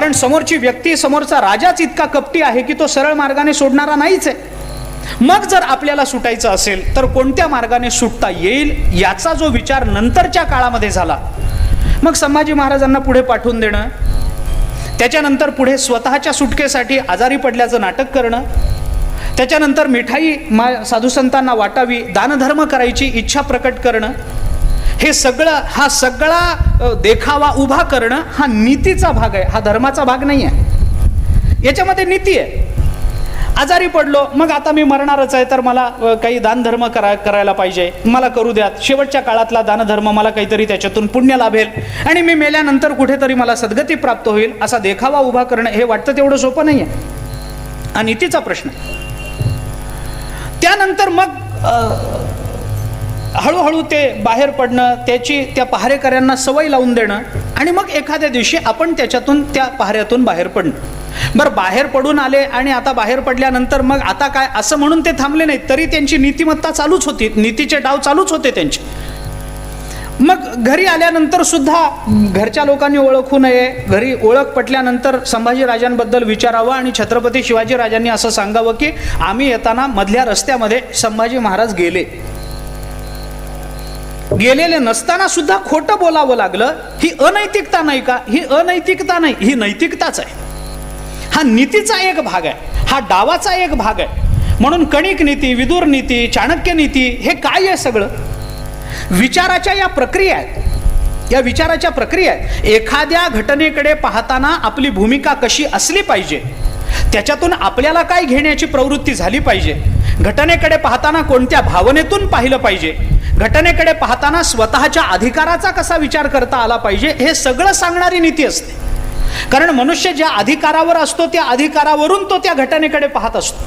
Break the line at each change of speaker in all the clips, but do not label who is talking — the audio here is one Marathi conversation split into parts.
कारण समोरची व्यक्ती, समोरचा राजाच इतका कपटी आहे की तो सरळ मार्गाने सोडणारा नाहीच आहे. मग जर आपल्याला सुटायचं असेल तर कोणत्या मार्गाने सुटता येईल याचा जो विचार नंतरच्या काळामध्ये झाला, मग संभाजी महाराजांना पुढे पाठवून देणं, त्याच्यानंतर पुढे स्वतःच्या सुटकेसाठी आजारी पडल्याचं नाटक करणं, त्याच्यानंतर मिठाई साधू संतांना वाटावी, दानधर्म करायची इच्छा प्रकट करणं, हे सगळं, हा सगळा देखावा उभा करणं हा नीतीचा भाग आहे, हा धर्माचा भाग नाही आहे. याच्यामध्ये नीती आहे. आजारी पडलो, मग आता मी मरणारच आहे तर मला काही दानधर्म करायला पाहिजे, मला करू द्यात, शेवटच्या काळातला दानधर्म मला काहीतरी त्याच्यातून पुण्य लाभेल आणि मी मेल्यानंतर कुठेतरी मला सद्गती प्राप्त होईल, असा देखावा उभा करणं हे वाटतं तेवढं सोपं नाही आहे. हा नीतीचा प्रश्न. त्यानंतर मग हळूहळू ते बाहेर पडणं, त्या पहारेकऱ्यांना सवय लावून देणं आणि मग एखाद्या दिवशी आपण त्याच्यातून, त्या पहाऱ्यातून बाहेर पडणं. बरं, बाहेर पडून आले आणि आता बाहेर पडल्यानंतर मग आता काय असं म्हणून ते थांबले नाहीत, तरी त्यांची नीतिमत्ता चालूच होती, नीतीचे डाव चालूच होते त्यांचे. मग घरी आल्यानंतर सुद्धा घरच्या लोकांनी ओळखू नये, घरी ओळख पटल्यानंतर संभाजी राजांबद्दल विचारावं आणि छत्रपती शिवाजी राजांनी असं सांगावं की आम्ही येताना मधल्या रस्त्यामध्ये संभाजी महाराज गेलेले नसताना सुद्धा खोटं बोलावं लागलं. ही अनैतिकता नाही का? ही अनैतिकता नाही, ही नैतिकताच आहे. हा नीतीचा एक भाग आहे, हा डावाचा एक भाग आहे. म्हणून कणिक नीती, विदुर नीती, चाणक्य नीती हे काय आहे? सगळं विचाराच्या या प्रक्रिया आहेत, या विचाराच्या प्रक्रिया आहेत. एखाद्या घटनेकडे पाहताना आपली भूमिका कशी असली पाहिजे, त्याच्यातून आपल्याला काय घेण्याची प्रवृत्ती झाली पाहिजे, घटनेकडे पाहताना कोणत्या भावनेतून पाहिलं पाहिजे, घटनेकडे पाहताना स्वतःच्या अधिकाराचा कसा विचार करता आला पाहिजे, हे सगळं सांगणारी नीती असते. कारण मनुष्य ज्या अधिकारावर असतो त्या अधिकारावरून तो त्या घटनेकडे पाहत असतो.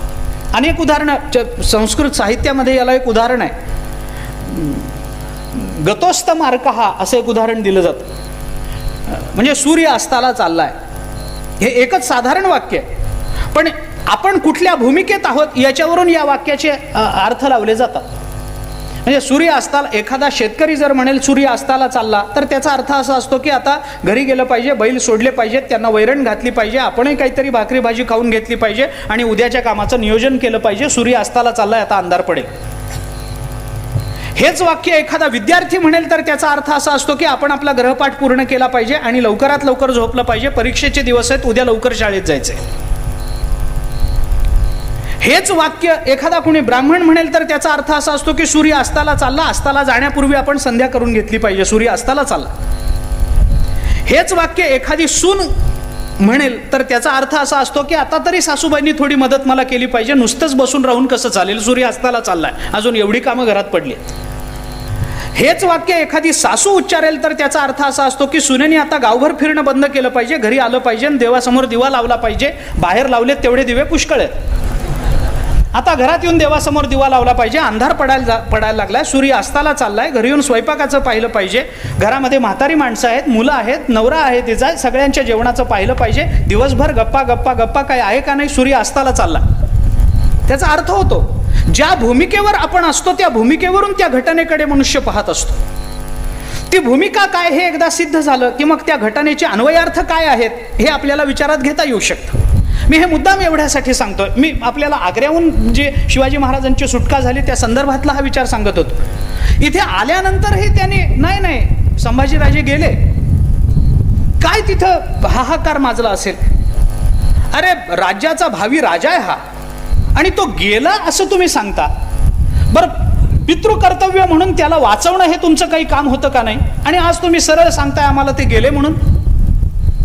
अनेक उदाहरणं संस्कृत साहित्यामध्ये याला एक उदाहरण आहे, गतोस्त मार्कहा असं एक उदाहरण दिलं जातं. म्हणजे सूर्य अस्ताला चाललाय, हे एकच साधारण वाक्य आहे, पण आपण कुठल्या भूमिकेत आहोत याच्यावरून या वाक्याचे अर्थ लावले जातात. म्हणजे सूर्य अस्ताला, एखादा शेतकरी जर म्हणेल सूर्य अस्ताला चालला, तर त्याचा अर्थ असा असतो की आता घरी गेलं पाहिजे, बैल सोडले पाहिजेत, त्यांना वैरण घातली पाहिजे, आपणही काहीतरी भाकरी भाजी खाऊन घेतली पाहिजे आणि उद्याच्या कामाचं नियोजन केलं पाहिजे, सूर्य अस्ताला चाललाय, आता अंधार पडेल. हेच वाक्य एखादा विद्यार्थी म्हणेल तर त्याचा अर्थ असा असतो की आपण आपला ग्रहपाठ पूर्ण केला पाहिजे आणि लवकरात लवकर झोपलं पाहिजे, परीक्षेचे दिवस आहेत, उद्या लवकर शाळेत जायचंय. हेच वाक्य एखादा कोणी ब्राह्मण म्हणेल तर त्याचा अर्थ असा असतो की सूर्य अस्ताला चालला, अस्ताला जाण्यापूर्वी आपण संध्या करून घेतली पाहिजे, सूर्य अस्ताला चालला. हेच वाक्य एखादी सून म्हणेल तर त्याचा अर्थ असा असतो की आता तरी सासूबाईंनी थोडी मदत मला केली पाहिजे, नुसतंच बसून राहून कसं चालेल, सूर्य अस्ताला चाललाय, अजून एवढी कामं घरात पडली. हेच वाक्य एखादी सासू उच्चारेल तर त्याचा अर्थ असा असतो की सुनेने आता गावभर फिरणं बंद केलं पाहिजे, घरी आलं पाहिजे, देवासमोर दिवा लावला पाहिजे, बाहेर लावलेत तेवढे दिवे पुष्कळ आहेत, आता घरात येऊन देवासमोर दिवा लावला पाहिजे, अंधार पडायला लागलाय, सूर्य अस्ताला चाललाय, घरी येऊन स्वयंपाकाचं पाहिलं पाहिजे, घरामध्ये म्हातारी माणसं आहेत, मुलं आहेत, नवरा आहे तिचा, सगळ्यांच्या जेवणाचं पाहिलं पाहिजे, दिवसभर गप्पा गप्पा गप्पा काय आहे का नाही, सूर्य अस्ताला चालला. त्याचा अर्थ होतो ज्या भूमिकेवर आपण असतो त्या भूमिकेवरून त्या घटनेकडे मनुष्य पाहत असतो. ती भूमिका काय हे एकदा सिद्ध झालं की मग त्या घटनेचे अन्वयार्थ काय आहेत हे आपल्याला विचारात घेता येऊ शकतं. मी हे मुद्दाम एवढ्यासाठी सांगतोय, मी आपल्याला आग्र्याहून जे शिवाजी महाराजांची सुटका झाली त्या संदर्भातला हा विचार सांगत होतो. इथे आल्यानंतरही त्यांनी नाही संभाजीराजे गेले, काय तिथं हाहाकार माजला असेल, अरे राज्याचा भावी राजा आहे हा आणि तो गेला असं तुम्ही सांगता. बरं, पितृकर्तव्य म्हणून त्याला वाचवणं हे तुमचं काही काम होतं का नाही, आणि आज तुम्ही सरळ सांगताय आम्हाला ते गेले म्हणून.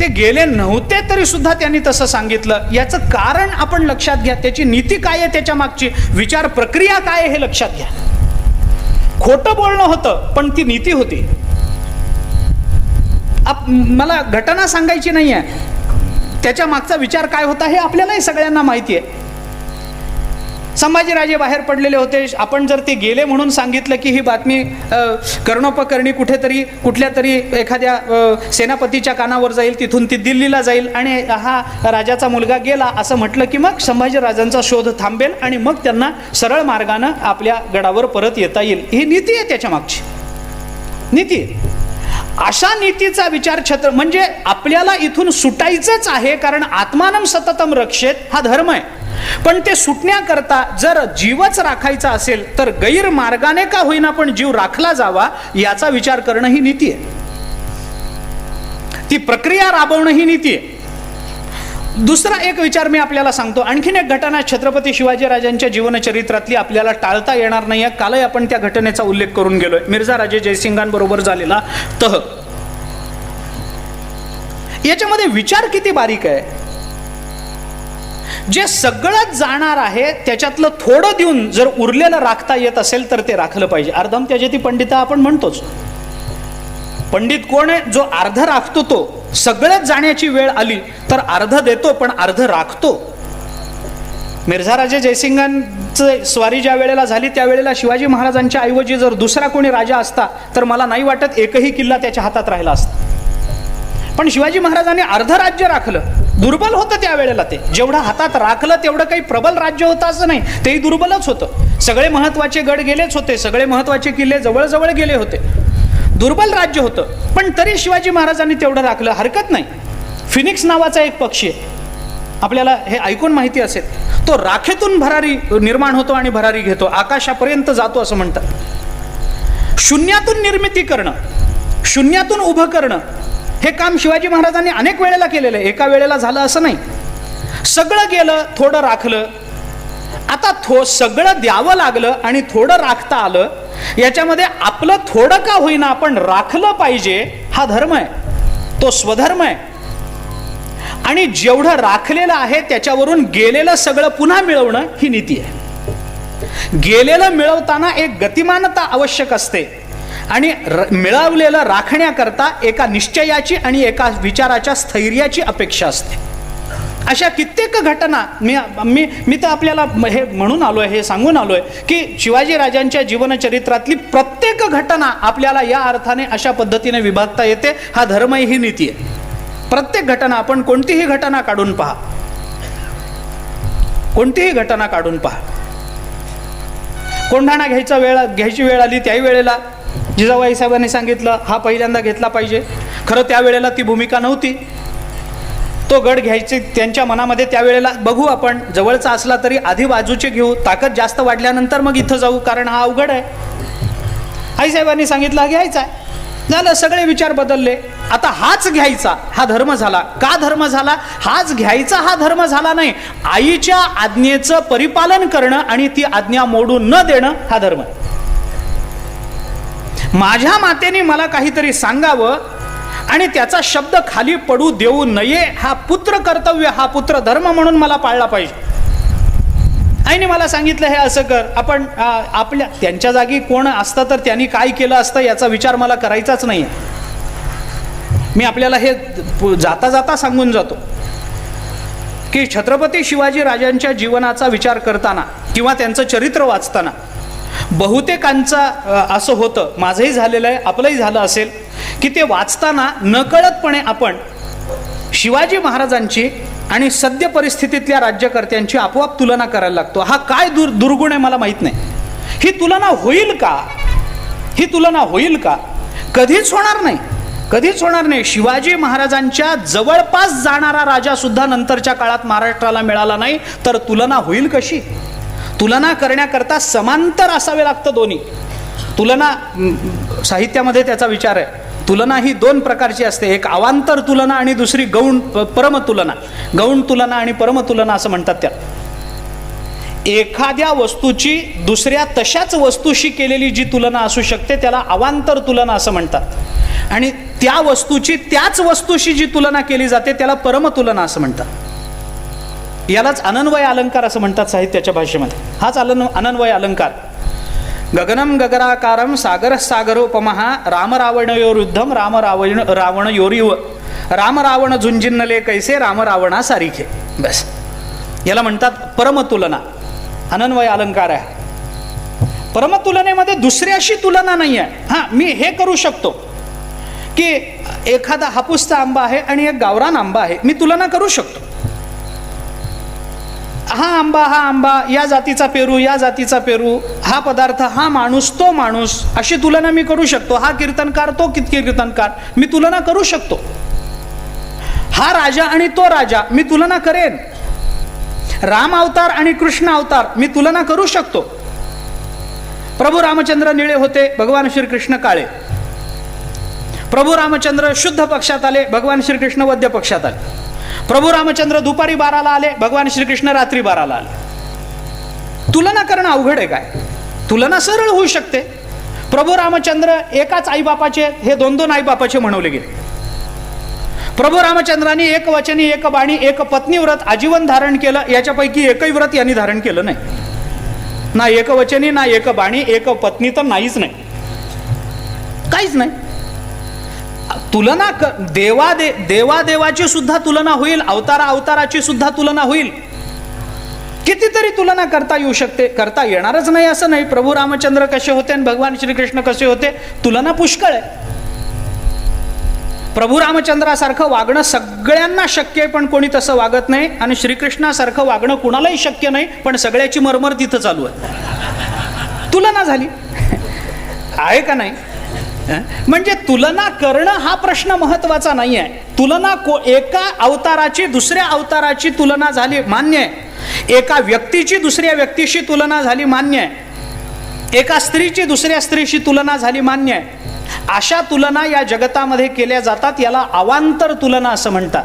ते गेले नव्हते तरी सुद्धा त्यांनी तसं सांगितलं, याचं कारण आपण लक्षात घ्या, त्याची नीती काय आहे, त्याच्या मागची विचार प्रक्रिया काय आहे हे लक्षात घ्या. खोटं बोलणं होतं पण ती नीती होती. मला घटना सांगायची नाही आहे, त्याच्या मागचा विचार काय होता हे आपल्यालाही सगळ्यांना माहिती आहे. संभाजीराजे बाहेर पडलेले होते, आपण जर ते गेले म्हणून सांगितलं की ही बातमी कर्णोपकर्णी कुठेतरी कुठल्या तरी एखाद्या सेनापतीच्या कानावर जाईल, तिथून ती दिल्लीला जाईल आणि हा राजाचा मुलगा गेला असं म्हटलं की मग संभाजीराजांचा शोध थांबेल आणि मग त्यांना सरळ मार्गानं आपल्या गडावर परत येता येईल. ही नीती आहे, त्याच्या मागची नीती आहे. अशा नीतीचा विचार छत्र म्हणजे आपल्याला इथून सुटायचंच आहे, कारण आत्मानं सततम रक्षेत हा धर्म आहे. पण ते सुटण्याकरता जर जीवच राखायचा असेल तर गैरमार्गाने का होईना पण जीव राखला जावा याचा विचार करणं ही नीती आहे. ती प्रक्रिया राबवणं ही नीती आहे. दुसरा एक विचार मी आपल्याला सांगतो. आणखीन एक घटना छत्रपती शिवाजीराजांच्या जीवनचरित्रातली आपल्याला टाळता येणार नाही. कालही आपण त्या घटनेचा उल्लेख करून गेलोय. मिर्झा राजे जयसिंगांबरोबर झालेला तह. याच्यामध्ये विचार किती बारीक आहे. जे सगळंच जाणार आहे त्याच्यातलं थोडं देऊन जर उरलेलं राखता येत असेल तर ते राखलं पाहिजे. अर्धम त्यजति पंडिता आपण म्हणतोच. पंडित कोण आहे? जो अर्ध राखतो. तो सगळंच जाण्याची वेळ आली तर अर्ध देतो पण अर्ध राखतो. मिर्झा राजे जयसिंगांचं स्वारी ज्या वेळेला झाली त्यावेळेला शिवाजी महाराजांच्या ऐवजी जर दुसरा कोणी राजा असता तर मला नाही वाटत एकही किल्ला त्याच्या हातात राहिला असता. पण शिवाजी महाराजांनी अर्ध राज्य राखलं. दुर्बल होतं त्यावेळेला ते. जेवढं हातात राखलं तेवढं काही प्रबल राज्य होतं असं नाही, तेही दुर्बलच होतं. सगळे महत्वाचे गड गेलेच होते, सगळे महत्वाचे किल्ले जवळजवळ गेले होते. दुर्बल राज्य होतं, पण तरी शिवाजी महाराजांनी तेवढं राखलं. हरकत नाही. फिनिक्स नावाचा एक पक्षी आहे, आपल्याला हे ऐकून माहिती असेल. तो राखेतून भरारी निर्माण होतो आणि भरारी घेतो, आकाशापर्यंत जातो असं म्हणतात. शून्यातून निर्मिती करणं, शून्यातून उभं करणं हे काम शिवाजी महाराजांनी अनेक वेळेला केलेलं आहे. एका वेळेला झालं असं नाही. सगळं गेलं, थोडं राखलं. आता सगळं द्यावं लागलं आणि थोडं राखता आलं. याच्यामध्ये आपलं थोडं का होईना आपण राखलं पाहिजे, हा धर्म आहे, तो स्वधर्म आहे. आणि जेवढं राखलेलं आहे त्याच्यावरून गेलेलं सगळं पुन्हा मिळवणं ही नीती आहे. गेलेलं मिळवताना एक गतिमानता आवश्यक असते आणि मिळवलेलं राखण्याकरता एका निश्चयाची आणि एका विचाराच्या स्थैर्याची अपेक्षा असते. अशा कित्येक घटना मी तर आपल्याला हे म्हणून आलोय, हे सांगून आलोय की शिवाजी राजांच्या जीवनचरित्रातली प्रत्येक घटना आपल्याला या अर्थाने अशा पद्धतीने विभागता येते. हा धर्म ही नीती आहे. प्रत्येक घटना, आपण कोणतीही घटना काढून पहा, कोणतीही घटना काढून पहा. कोंढाणा घ्यायची वेळ आली त्याही वेळेला जिजाबाई साहेबांनी सांगितलं हा पहिल्यांदा घेतला पाहिजे. खरं त्यावेळेला ती भूमिका नव्हती. तो गड घ्यायचे त्यांच्या मनामध्ये त्यावेळेला, बघू आपण जवळचा असला तरी आधी बाजूचे घेऊ, ताकद जास्त वाढल्यानंतर मग इथं जाऊ, कारण हा अवघड आहे. आईसाहेबांनी सांगितलं घ्यायचा आहे. झालं, सगळे विचार बदलले. आता हाच घ्यायचा हा धर्म झाला. का धर्म झाला? हाच घ्यायचा हा धर्म झाला नाही, आईच्या आज्ञेचं परिपालन करणं आणि ती आज्ञा मोडून न देणं हा धर्म. माझ्या मातेने मला काहीतरी सांगावं आणि त्याचा शब्द खाली पडू देऊ नये, हा पुत्र कर्तव्य, हा पुत्र धर्म म्हणून मला पाळला पाहिजे. आईने मला सांगितलं हे असं कर. आपण आपल्या त्यांच्या जागी कोण असतं तर त्यांनी काय केलं असतं याचा विचार मला करायचाच नाही. मी आपल्याला हे जाता जाता सांगून जातो की छत्रपती शिवाजी राजांच्या जीवनाचा विचार करताना किंवा त्यांचं चरित्र वाचताना बहुतेकांचं असं होतं, माझंही झालेलं आहे, आपलंही झालं असेल, की ते वाचताना नकळतपणे आपण शिवाजी महाराजांची आणि सद्य परिस्थितीतल्या राज्यकर्त्यांची आपोआप तुलना करायला लागतो. हा काय दुर्गुण आहे मला माहित नाही. ही तुलना होईल का? ही तुलना होईल का? कधीच होणार नाही, कधीच होणार नाही. शिवाजी महाराजांच्या जवळपास जाणारा राजा सुद्धा नंतरच्या काळात महाराष्ट्राला मिळाला नाही, तर तुलना होईल कशी? तुलना करण्याकरता समांतर असावे लागतं दोन्ही. तुलना साहित्यामध्ये त्याचा विचार आहे. तुलना ही दोन प्रकारची असते, एक अवांतर तुलना आणि दुसरी गौण परमतुलना. गौण तुलना आणि परमतुलना असं म्हणतात. त्या एखाद्या वस्तूची दुसऱ्या तशाच वस्तूशी केलेली जी तुलना असू शकते त्याला अवांतर तुलना असं म्हणतात. आणि त्या वस्तूची त्याच वस्तूशी जी तुलना केली जाते त्याला परमतुलना असं म्हणतात. यालाच अनन्वय अलंकार असं म्हणतात साहित्याच्या भाषेमध्ये. हाच अनन्वय अलंकार. गगनम गगराकारम सागर सागरोपमः राम रावणयोरुद्धम राम रावणयोरिव राम रावण झुंजिन्नले कैसे राम रावणा सारिखे. बस याला म्हणतात परमतुलना. अनन्वय अलंकार आहे. परमतुलनेमध्ये दुसऱ्याशी तुलना नाही आहे. हां, मी हे करू शकतो की एखादा हापूसचा आंबा आहे आणि एक गावरान आंबा आहे, मी तुलना करू शकतो. हा आंबा, या जातीचा पेरू, या जातीचा पेरू, हा पदार्थ, हा माणूस, तो माणूस, अशी तुलना मी करू शकतो. हा कीर्तनकार, तो कीर्तनकार, मी तुलना करू शकतो. हा राजा आणि तो राजा, मी तुलना करेन. राम अवतार आणि कृष्ण अवतार, मी तुलना करू शकतो. प्रभू रामचंद्र निळे होते, भगवान श्रीकृष्ण काळे. प्रभू रामचंद्र शुद्ध पक्षात आले, भगवान श्रीकृष्ण वद्य पक्षात आले. प्रभू रामचंद्र दुपारी 12ला आले, भगवान श्रीकृष्ण रात्री 12ला आले. तुलना करणं अवघड आहे काय? तुलना सरळ होऊ शकते. प्रभू रामचंद्र एकाच आईबापाचे, हे 2-2 आईबापाचे म्हणवले गेले. प्रभू रामचंद्रांनी एक वचनी, एक बाणी, एक पत्नी व्रत आजीवन धारण केलं. याच्यापैकी एकही व्रत यांनी धारण केलं नाही. ना एक वचनी, ना एक बाणी, एक पत्नी तर नाहीच नाही, काहीच नाही. तुलना देवादेवाची सुद्धा तुलना होईल, अवताराची सुद्धा तुलना होईल. कितीतरी तुलना करता येऊ शकते. करता येणारच नाही असं नाही. प्रभू रामचंद्र कसे होते आणि भगवान श्रीकृष्ण कसे होते, तुलना पुष्कळ आहे. प्रभू रामचंद्रासारखं वागणं सगळ्यांना शक्य आहे, पण कोणी तसं वागत नाही. आणि श्रीकृष्णासारखं वागणं कुणालाही शक्य नाही, पण सगळ्याची मरमर तिथं चालू आहे. तुलना झाली आहे का नाही? म्हणजे तुलना करणं हा प्रश्न महत्वाचा नाही आहे. तुलना एका अवताराची दुसऱ्या अवताराची तुलना झाली, मान्य आहे. एका व्यक्तीची दुसऱ्या व्यक्तीशी तुलना झाली, मान्य आहे. एका स्त्रीची दुसऱ्या स्त्रीशी तुलना झाली, मान्य आहे. अशा तुलना या जगतामध्ये केल्या जातात, याला अवांतर तुलना असं म्हणतात.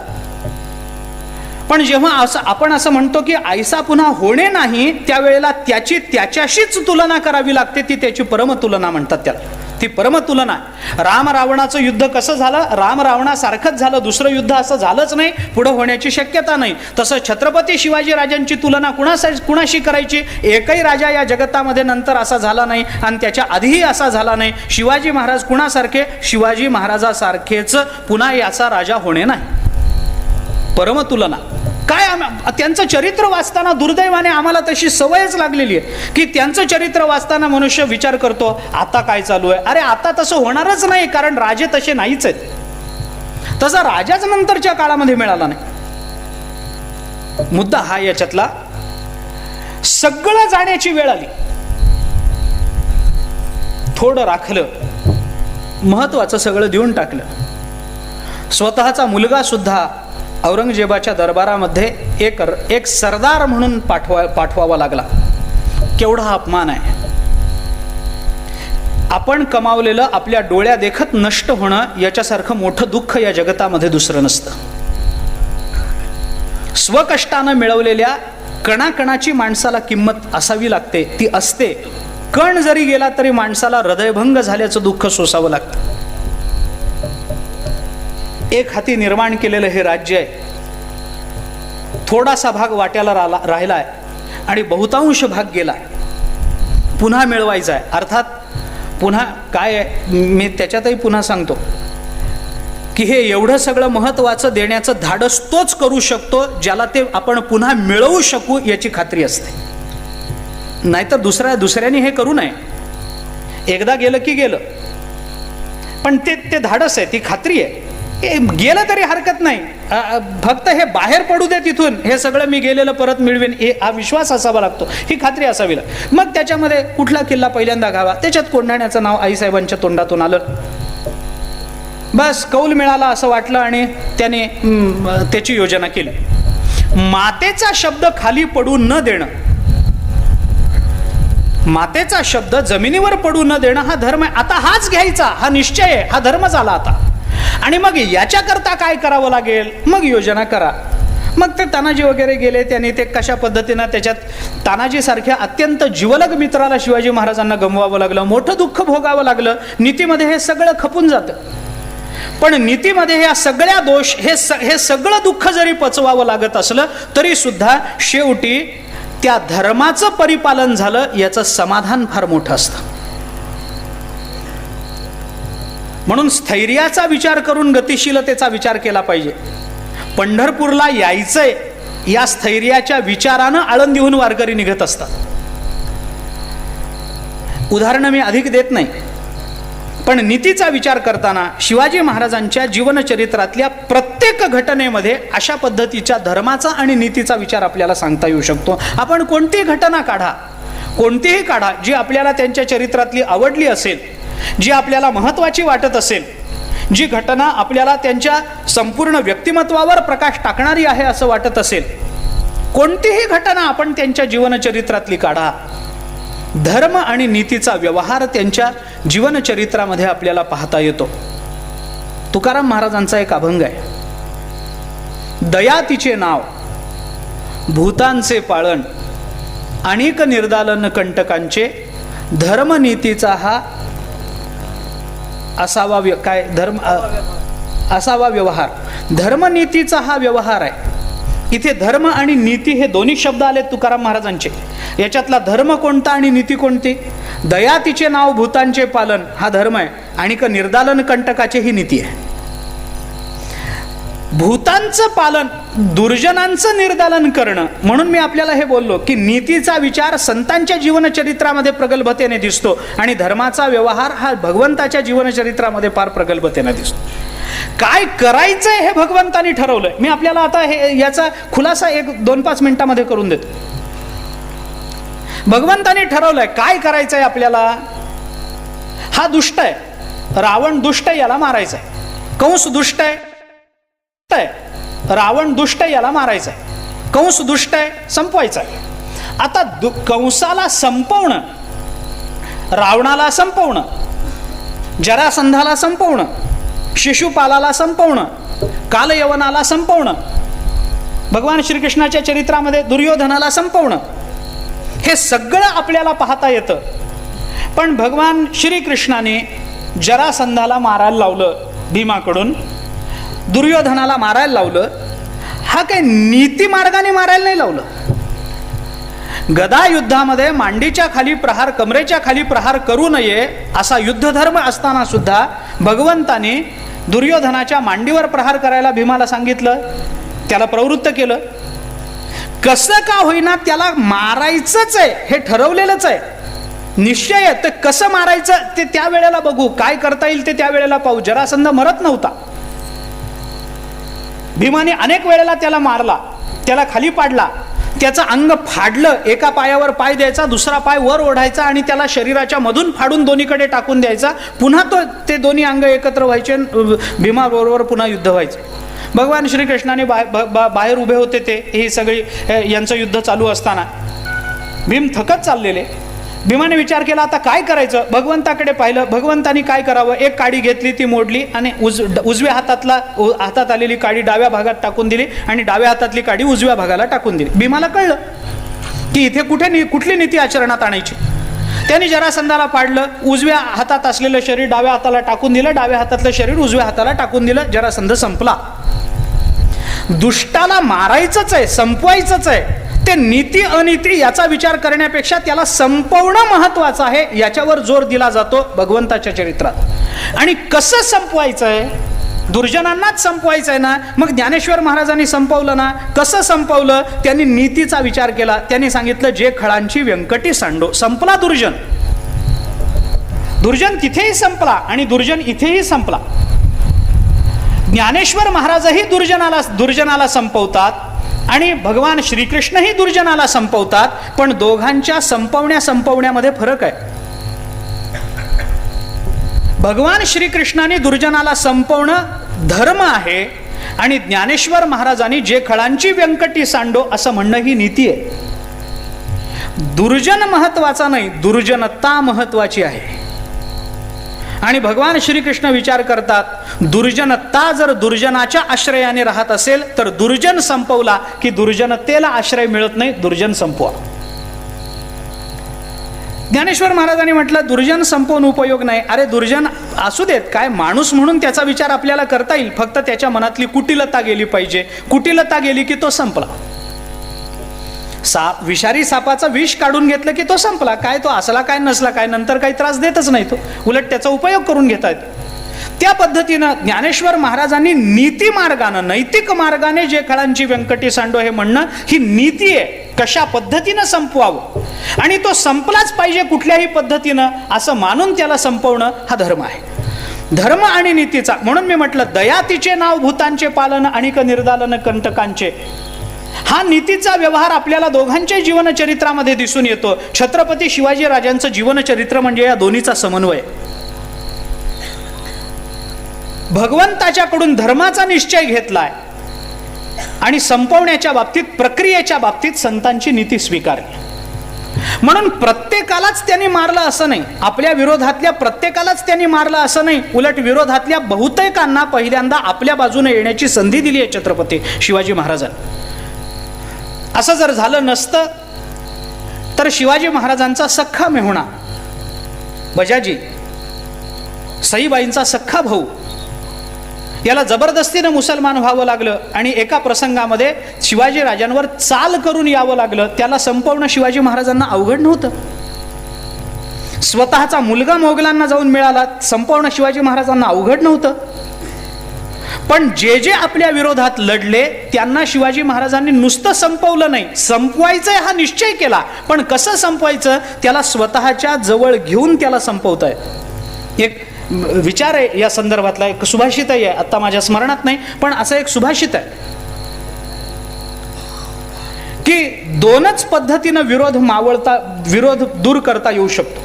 पण जेव्हा आपण असं म्हणतो की ऐसा पुन्हा होणे नाही, त्यावेळेला त्याची त्याच्याशीच तुलना करावी लागते. ती त्याची परमतुलना म्हणतात. त्याला ती परमतुलना. राम रावणाचं युद्ध कसं झालं, राम रावणासारखंच झालं, दुसरं युद्ध असं झालंच नाही, पुढे होण्याची शक्यता नाही. तसं छत्रपती शिवाजी राजांची तुलना कुणाशी करायची? एकही राजा या जगतामध्ये नंतर असा झाला नाही आणि त्याच्या आधीही असा झाला नाही. शिवाजी महाराज कुणासारखे? शिवाजी महाराजासारखेच पुन्हा याचा राजा होणे नाही. परमतुलना काय? त्यांचं चरित्र वाचताना दुर्दैवाने आम्हाला तशी सवयच लागलेली आहे की त्यांचं चरित्र वाचताना मनुष्य विचार करतो आता काय चालू आहे. अरे आता तसं होणारच नाही, कारण राजे तसे नाहीच आहेत. तसा राजाच नंतरच्या काळामध्ये मिळाला नाही. मुद्दा हा याच्यातला, सगळं जाण्याची वेळ आली, थोडं राखलं, महत्वाचं सगळं देऊन टाकलं. स्वतःचा मुलगा सुद्धा औरंगजेबाच्या दरबारामध्ये एक सरदार म्हणून पाठवावा लागला. केवढा अपमान आहे. आपण कमावलेलं आपल्या डोळ्या देखत नष्ट होणं याच्यासारखं मोठं दुःख या जगतामध्ये दुसरं नसतं. स्वकष्टानं मिळवलेल्या कणाकणाची माणसाला किंमत असावी लागते, ती असते. कण जरी गेला तरी माणसाला हृदयभंग झाल्याचं दुःख सोसावं लागतं. एक हाती निर्माण केलेलं हे राज्य आहे. थोडासा भाग वाट्याला राहिला आहे आणि बहुतांश भाग गेला, पुन्हा मिळवायचा आहे. अर्थात पुन्हा काय आहे, मी त्याच्यातही पुन्हा सांगतो की हे एवढं सगळं महत्वाचं देण्याचं धाडस तोच करू शकतो ज्याला ते आपण पुन्हा मिळवू शकू याची खात्री असते. नाहीतर दुसऱ्याने हे करू नये. एकदा गेलं की गेलं, पण ते धाडस आहे, ती खात्री आहे. गेलं तरी हरकत नाही, फक्त हे बाहेर पडू दे तिथून, हे सगळं मी गेलेलं परत मिळवेन, हा विश्वास असावा लागतो, ही खात्री असावी लागते. मग त्याच्यामध्ये कुठला किल्ला पहिल्यांदा घावा, त्याच्यात कोंढाण्याचं नाव आईसाहेबांच्या तोंडातून आलं. बस कौल मिळाला असं वाटलं आणि त्याने त्याची योजना केली. मातेचा शब्द खाली पडू न देणं, मातेचा शब्द जमिनीवर पडू न देणं हा धर्म आहे. आता हाच घ्यायचा, हा निश्चय आहे, हा धर्म झाला आता. आणि मग याच्याकरता काय करावं लागेल, मग योजना करा. मग ते तानाजी वगैरे गेले, त्यांनी ते कशा पद्धतीनं त्याच्यात तानाजी सारख्या अत्यंत जिवलग मित्राला शिवाजी महाराजांना गमवावं लागलं, मोठं दुःख भोगावं लागलं. नीतीमध्ये हे सगळं खपून जातं. पण नीतीमध्ये ह्या सगळ्या दोष, हे सगळं दुःख जरी पचवावं लागत असलं तरी सुद्धा शेवटी त्या धर्माचं परिपालन झालं याचं समाधान फार मोठं असतं. म्हणून स्थैर्याचा विचार करून गतिशीलतेचा विचार केला पाहिजे. पंढरपूरला यायचंय या स्थैर्याच्या विचारानं आळंदीहून वारकरी निघत असतात. उदाहरणं मी अधिक देत नाही, पण नीतीचा विचार करताना शिवाजी महाराजांच्या जीवनचरित्रातल्या प्रत्येक घटनेमध्ये अशा पद्धतीच्या धर्माचा आणि नीतीचा विचार आपल्याला सांगता येऊ शकतो. आपण कोणतीही घटना काढा, कोणतीही काढा, जी आपल्याला त्यांच्या चरित्रातली आवडली असेल, जी आपल्याला महत्त्वाची वाटत असेल, जी घटना आपल्याला त्यांच्या संपूर्ण व्यक्तिमत्वावर प्रकाश टाकणारी आहे असं वाटत असेल, कोणतीही घटना आपण त्यांच्या जीवनचरित्रातली काढा, धर्म आणि नीतीचा व्यवहार त्यांच्या जीवनचरित्रामध्ये आपल्याला पाहता येतो. तुकाराम महाराजांचा एक अभंग आहे, दया तिचे नाव, भूतांचे पाळण, अनेक निर्दालन कंटकांचे, धर्मनीतीचा हा असावा असावा व्यवहार. धर्मनीतीचा हा व्यवहार आहे. इथे धर्म आणि नीती हे दोन्ही शब्द आले तुकाराम महाराजांचे. याच्यातला धर्म कोणता आणि नीती कोणती? दया तिचे नाव, भूतांचे पालन हा धर्म आहे, आणि निर्दालन कंटकाचे ही नीती आहे. भूतांचं पालन, दुर्जनांचं निर्दालन करणं, म्हणून मी आपल्याला हे बोललो की नीतीचा विचार संतांच्या जीवनचरित्रामध्ये प्रगल्भतेने दिसतो आणि धर्माचा व्यवहार हा भगवंताच्या जीवनचरित्रामध्ये फार प्रगल्भतेने दिसतो. काय करायचंय हे भगवंतानी ठरवलंय. मी आपल्याला आता हे याचा खुलासा 1-2-5 मिनिटांमध्ये करून देतो. भगवंतानी ठरवलंय काय करायचंय आपल्याला. हा दुष्ट आहे, रावण दुष्ट आहे, याला मारायचंय. कंस दुष्ट आहे, रावण दुष्ट आहे, याला मारायचंय. कंस दुष्ट आहे, संपवायचा आहे. आता कंसाला संपवणं, रावणाला संपवणं, जरासंधाला संपवणं, शिशुपालाला संपवणं, कालयवनाला संपवणं, भगवान श्रीकृष्णाच्या चरित्रामध्ये दुर्योधनाला संपवणं, हे सगळं आपल्याला पाहता येतं. पण भगवान श्रीकृष्णाने जरासंधाला मारायला लावलं भीमाकडून, दुर्योधनाला मारायला लावलं. हा काही नीती मार्गाने मारायला नाही लावलं. गदा युद्धामध्ये मांडीच्या खाली प्रहार, कमरेच्या खाली प्रहार करू नये असा युद्धधर्म असताना सुद्धा भगवंताने दुर्योधनाच्या मांडीवर प्रहार करायला भीमाला सांगितलं, त्याला प्रवृत्त केलं. कसं का होईना त्याला मारायचंच आहे, हे ठरवलेलंच आहे, निश्चय आहे. ते कसं मारायचं ते त्या वेळेला बघू, काय करता येईल ते त्या वेळेला पाहू. जरासंध मरत नव्हता. भीमाने अनेक वेळेला त्याला मारला, त्याला खाली पाडला, त्याचं अंग फाडलं. एका पायावर पाय द्यायचा, दुसरा पाय वर ओढायचा आणि त्याला शरीराच्या मधून फाडून दोन्हीकडे टाकून द्यायचा. पुन्हा ते दोन्ही अंग एकत्र व्हायचे, भीमाबरोबर पुन्हा युद्ध व्हायचं. भगवान श्रीकृष्णाने बाहेर उभे होते. ते ही सगळी यांचं युद्ध चालू असताना भीम थकत चाललेले. भीमाने विचार केला आता काय करायचं. भगवंताकडे पाहिलं. भगवंतानी काय करावं, एक काडी घेतली, ती मोडली आणि उजव्या हातात आलेली काडी डाव्या भागात टाकून दिली आणि डाव्या हातातली काडी उजव्या भागाला टाकून दिली. भीमाला कळलं की इथे कुठली नीती आचरणात आणायची. त्यांनी जरासंधाला पाडलं. उजव्या हातात असलेलं शरीर डाव्या हाताला टाकून दिलं, डाव्या हातातलं शरीर उजव्या हाताला टाकून दिलं. जरासंध संपला. दुष्टाला मारायचंच आहे, संपवायचंच आहे. ते नीती अनीती याचा विचार करण्यापेक्षा त्याला संपवणं महत्वाचं आहे, याच्यावर जोर दिला जातो भगवंताच्या चरित्रात. आणि कसं संपवायचं आहे, दुर्जनांनाच संपवायचं आहे ना. मग ज्ञानेश्वर महाराजांनी संपवलं ना. कसं संपवलं, त्यांनी नीतीचा विचार केला. त्यांनी सांगितलं जे खळांची व्यंकटी सांडो. संपला दुर्जन. दुर्जन तिथेही संपला आणि दुर्जन इथेही संपला. ज्ञानेश्वर महाराजही दुर्जनाला संपवतात आणि भगवान श्रीकृष्णही दुर्जनाला संपवतात. पण दोघांच्या संपवण्यामध्ये फरक आहे. भगवान श्रीकृष्णाने दुर्जनाला संपवणं धर्म आहे आणि ज्ञानेश्वर महाराजांनी जे खळांची व्यंकटी सांडो असं म्हणणं ही नीती आहे. दुर्जन महत्वाचा नाही, दुर्जनता महत्वाची आहे. आणि भगवान श्रीकृष्ण विचार करतात, दुर्जनता जर दुर्जनाच्या आश्रयाने राहत असेल तर दुर्जन संपवला की दुर्जनतेला आश्रय मिळत नाही, दुर्जन संपवा. ज्ञानेश्वर महाराजांनी म्हटलं दुर्जन संपवून उपयोग नाही. अरे दुर्जन असू देत, काय माणूस म्हणून त्याचा विचार आपल्याला करता येईल, फक्त त्याच्या मनातली कुटिलता गेली पाहिजे. कुटिलता गेली की तो संपला. विषारी सापाचं विष काढून घेतलं की तो संपला. काय तो असला काय नसला काय, नंतर काही त्रास देतच नाही तो, उलट त्याचा उपयोग करून घेता येतो. त्या पद्धतीनं ज्ञानेश्वर महाराजांनी नीती मार्गानं, नैतिक मार्गाने जे खळांची व्यंकटी सांडो हे म्हणणं ही नीती आहे. कशा पद्धतीनं संपवावं आणि तो संपलाच पाहिजे कुठल्याही पद्धतीनं असं मानून त्याला संपवणं हा धर्म आहे. धर्म आणि नीतीचा. म्हणून मी म्हटलं, दया तिचे नाव भूतांचे पालन अनिक निर्दालन कंटकांचे. हा नीतीचा व्यवहार आपल्याला दोघांच्या जीवनचरित्रामध्ये दिसून येतो. छत्रपती शिवाजी राजांचं जीवनचरित्र म्हणजे या दोन्हीचा समन्वय. भगवंताच्याकडून धर्माचा निश्चय घेतलाय आणि संपवण्याच्या बाबतीत, प्रक्रियेच्या बाबतीत संतांची नीती स्वीकारली. म्हणून प्रत्येकालाच त्यांनी मारलं असं नाही, आपल्या विरोधातल्या प्रत्येकालाच त्यांनी मारलं असं नाही. उलट विरोधातल्या बहुतेकांना पहिल्यांदा आपल्या बाजूने येण्याची संधी दिली आहे छत्रपती शिवाजी महाराजांनी. असं जर झालं नसतं तर शिवाजी महाराजांचा सख्खा मेहुणा बजाजी, सईबाईंचा सख्खा भाऊ, याला जबरदस्तीनं मुसलमान व्हावं लागलं आणि एका प्रसंगामध्ये शिवाजी राजांवर चाल करून यावं लागलं. त्याला संपवणं शिवाजी महाराजांना अवघड नव्हतं. स्वतःचा मुलगा मोगलांना जाऊन मिळाला, संपवणं शिवाजी महाराजांना अवघड नव्हतं. पण जे जे आपल्या विरोधात लढले त्यांना शिवाजी महाराजांनी नुसतं संपवलं नाही, संपवायचंय हा निश्चय केला. पण कसं संपवायचं, त्याला स्वतःच्या जवळ घेऊन त्याला संपवताय. एक विचार आहे या संदर्भातला, एक सुभाषित आहे, आता माझ्या स्मरणात नाही, पण असं एक सुभाषित आहे की दोनच पद्धतीनं विरोध दूर करता येऊ शकतो.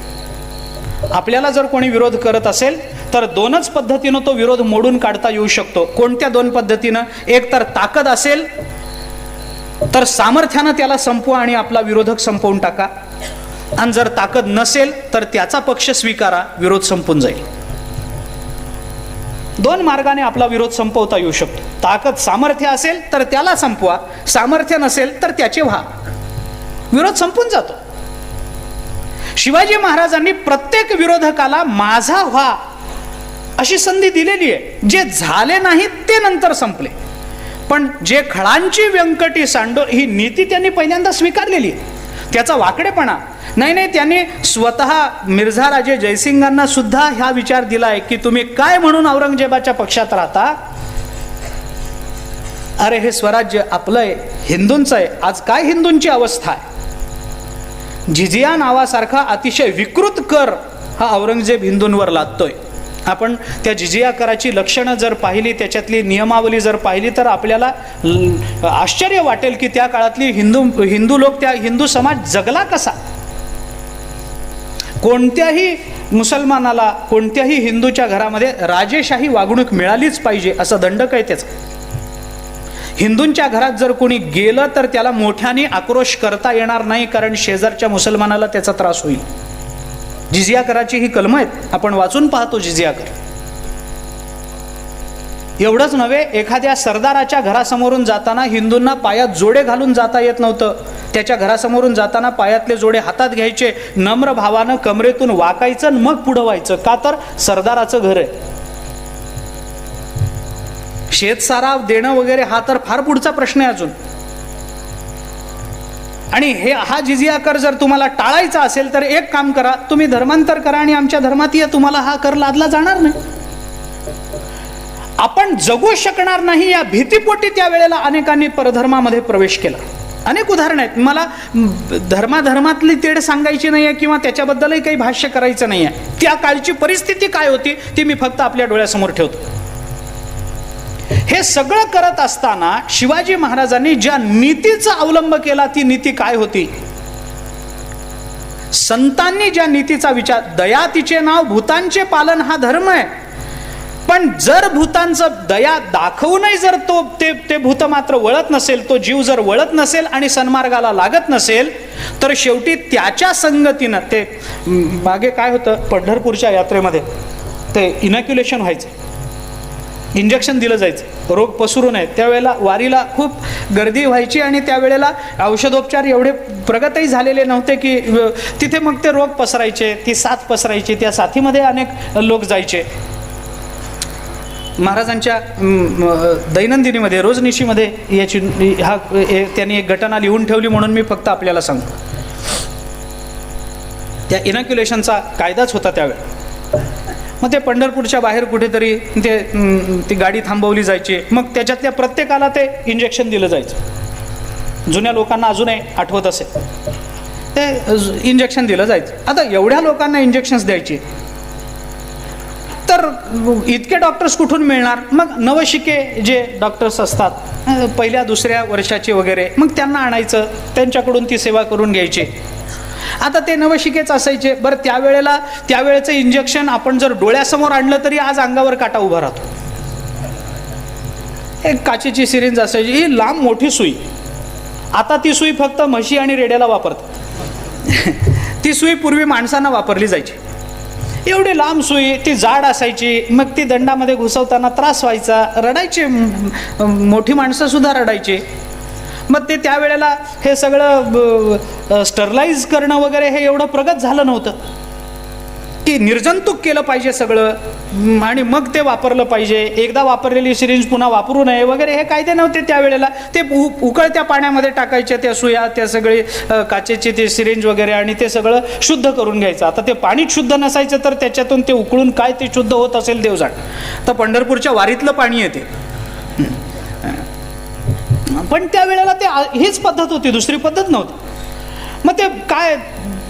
आपल्याला जर कोणी विरोध करत असेल तर दोनच पद्धतीनं तो विरोध मोडून काढता येऊ शकतो. कोणत्या दोन पद्धतीनं? एक तर ताकद असेल तर सामर्थ्यानं त्याला संपवा आणि आपला विरोधक संपवून टाका, आणि जर ताकद नसेल तर त्याचा पक्ष स्वीकारा, विरोध संपून जाईल. दोन मार्गाने आपला विरोध संपवता येऊ शकतो. ताकद सामर्थ्य असेल तर त्याला संपवा, सामर्थ्य नसेल तर त्याचे व्हा, विरोध संपून जातो. शिवाजी महाराजांनी प्रत्येक विरोधकाला माझा व्हा अशी संधी दिलेली आहे. जे झाले नाहीत ते नंतर संपले, पण जे खळांची व्यंकटी सांडो ही नीती त्यांनी पहिल्यांदा स्वीकारलेली आहे. त्याचा वाकडेपणा नाही, त्यांनी स्वतः मिर्झा राजे जयसिंगांना सुद्धा हा विचार दिलाय की तुम्ही काय म्हणून औरंगजेबाच्या पक्षात राहता? अरे हे स्वराज्य आपलं आहे, हिंदूंचं आहे. आज काय हिंदूंची अवस्था आहे? जिजिया नावासारखा अतिशय विकृत कर हा औरंगजेब हिंदूंवर लादतोय. आपण त्या जिजिया कराची लक्षणं जर पाहिली, त्याच्यातली नियमावली जर पाहिली तर आपल्याला आश्चर्य वाटेल की त्या काळातली हिंदू लोक, त्या हिंदू समाज जगला कसा. कोणत्याही मुसलमानाला, कोणत्याही हिंदूच्या घरामध्ये राजेशाही वागणूक मिळालीच पाहिजे असं दंडक आहे त्याचं. हिंदूंच्या घरात जर कोणी गेलं तर त्याला मोठ्याने आक्रोश करता येणार नाही, कारण शेजारच्या मुसलमानाला त्याचा त्रास होईल. जिजिया कराची ही कलमं आहेत, आपण वाचून पाहतो जिजिया कर. एवढंच नव्हे, एखाद्या सरदाराच्या घरासमोरून जाताना हिंदूंना पायात जोडे घालून जाता येत नव्हतं. त्याच्या घरासमोरून जाताना पायातले जोडे हातात घ्यायचे, नम्र भावानं कमरेतून वाकायचं, मग पुढं व्हायचं. का तर सरदाराचं घर आहे. शेतसारा देणं वगैरे हा तर फार पुढचा प्रश्न आहे अजून. आणि हा जिजिया कर जर तुम्हाला टाळायचा असेल तर एक काम करा, तुम्ही धर्मांतर करा आणि आमच्या धर्मात या, तुम्हाला हा कर लादला जाणार नाही. आपण जगू शकणार नाही या भीतीपोटी त्यावेळेला अनेकांनी परधर्मामध्ये प्रवेश केला. अनेक उदाहरणं आहेत. मला धर्माधर्मातली तेढ सांगायची नाही आहे किंवा त्याच्याबद्दलही काही भाष्य करायचं नाही आहे. त्या काळची परिस्थिती काय होती ती मी फक्त आपल्या डोळ्यासमोर ठेवतो. हे सगळं करत असताना शिवाजी महाराजांनी ज्या नीतीचा अवलंब केला ती नीती काय होती? संतांनी ज्या नीतीचा विचार, दया तिचे नाव भूतांचे पालन हा धर्म आहे. पण जर भूतांचं दया दाखवूनही जर ते भूत मात्र वळत नसेल, तो जीव जर वळत नसेल आणि सन्मार्गाला लागत नसेल, तर शेवटी त्याच्या संगतीनं ते मागे काय होतं, पंढरपूरच्या यात्रेमध्ये ते इनॅक्युलेशन व्हायचं, इंजेक्शन दिलं जायचं रोग पसरू नये. त्यावेळेला वारीला खूप गर्दी व्हायची आणि त्यावेळेला औषधोपचार एवढे प्रगतही झालेले नव्हते की तिथे मग ते रोग पसरायचे, ती साथ पसरायची. त्या साथीमध्ये अनेक लोक जायचे. महाराजांच्या दैनंदिनीमध्ये, रोजनिशीमध्ये याची त्यांनी एक घटना लिहून ठेवली म्हणून मी फक्त आपल्याला सांगतो. त्या इनॅक्युलेशनचा कायदाच होता त्यावेळेला. मग ते पंढरपूरच्या बाहेर कुठेतरी ती गाडी थांबवली जायची. मग त्याच्यातल्या प्रत्येकाला ते इंजेक्शन दिलं जायचं. जुन्या लोकांना अजूनही आठवत असेल, ते इंजेक्शन दिलं जायचं. आता एवढ्या लोकांना इंजेक्शन्स द्यायची तर इतके डॉक्टर्स कुठून मिळणार? मग नवशिके जे डॉक्टर्स असतात पहिल्या दुसऱ्या वर्षाचे वगैरे, मग त्यांना आणायचं, त्यांच्याकडून ती सेवा करून घ्यायची. आता ते नवशिकेच असायचे. बरं, त्यावेळेचं इंजेक्शन आपण जर डोळ्यासमोर आणलं तरी आज अंगावर काटा उभा राहतो. एक काचेची सिरिंज असायची, ही लांब मोठी सुई. आता ती सुई फक्त म्हशी आणि रेड्याला वापरतात. ती सुई पूर्वी माणसांना वापरली जायची. एवढी लांब सुई, ती जाड असायची. मग ती दंडामध्ये घुसवताना त्रास व्हायचा, रडायचे, मोठी माणसं सुद्धा रडायची. मग ते त्यावेळेला हे सगळं स्टरलाइज करणं वगैरे हे एवढं प्रगत झालं नव्हतं की निर्जंतुक केलं पाहिजे सगळं आणि मग ते वापरलं पाहिजे. एकदा वापरलेली सिरिंज पुन्हा वापरू नये वगैरे हे कायदे नव्हते त्यावेळेला. ते उकळत्या पाण्यामध्ये टाकायचे त्या सुया, त्या सगळी काचेची ते सिरिंज वगैरे, आणि ते सगळं शुद्ध करून घ्यायचं. आता ते पाणीच शुद्ध नसायचं तर त्याच्यातून ते उकळून काय ते शुद्ध होत असेल देव जाण. तर पंढरपूरच्या वारीतलं पाणी येते. पण त्यावेळेला ते हीच पद्धत होती, दुसरी पद्धत नव्हती. मग ते काय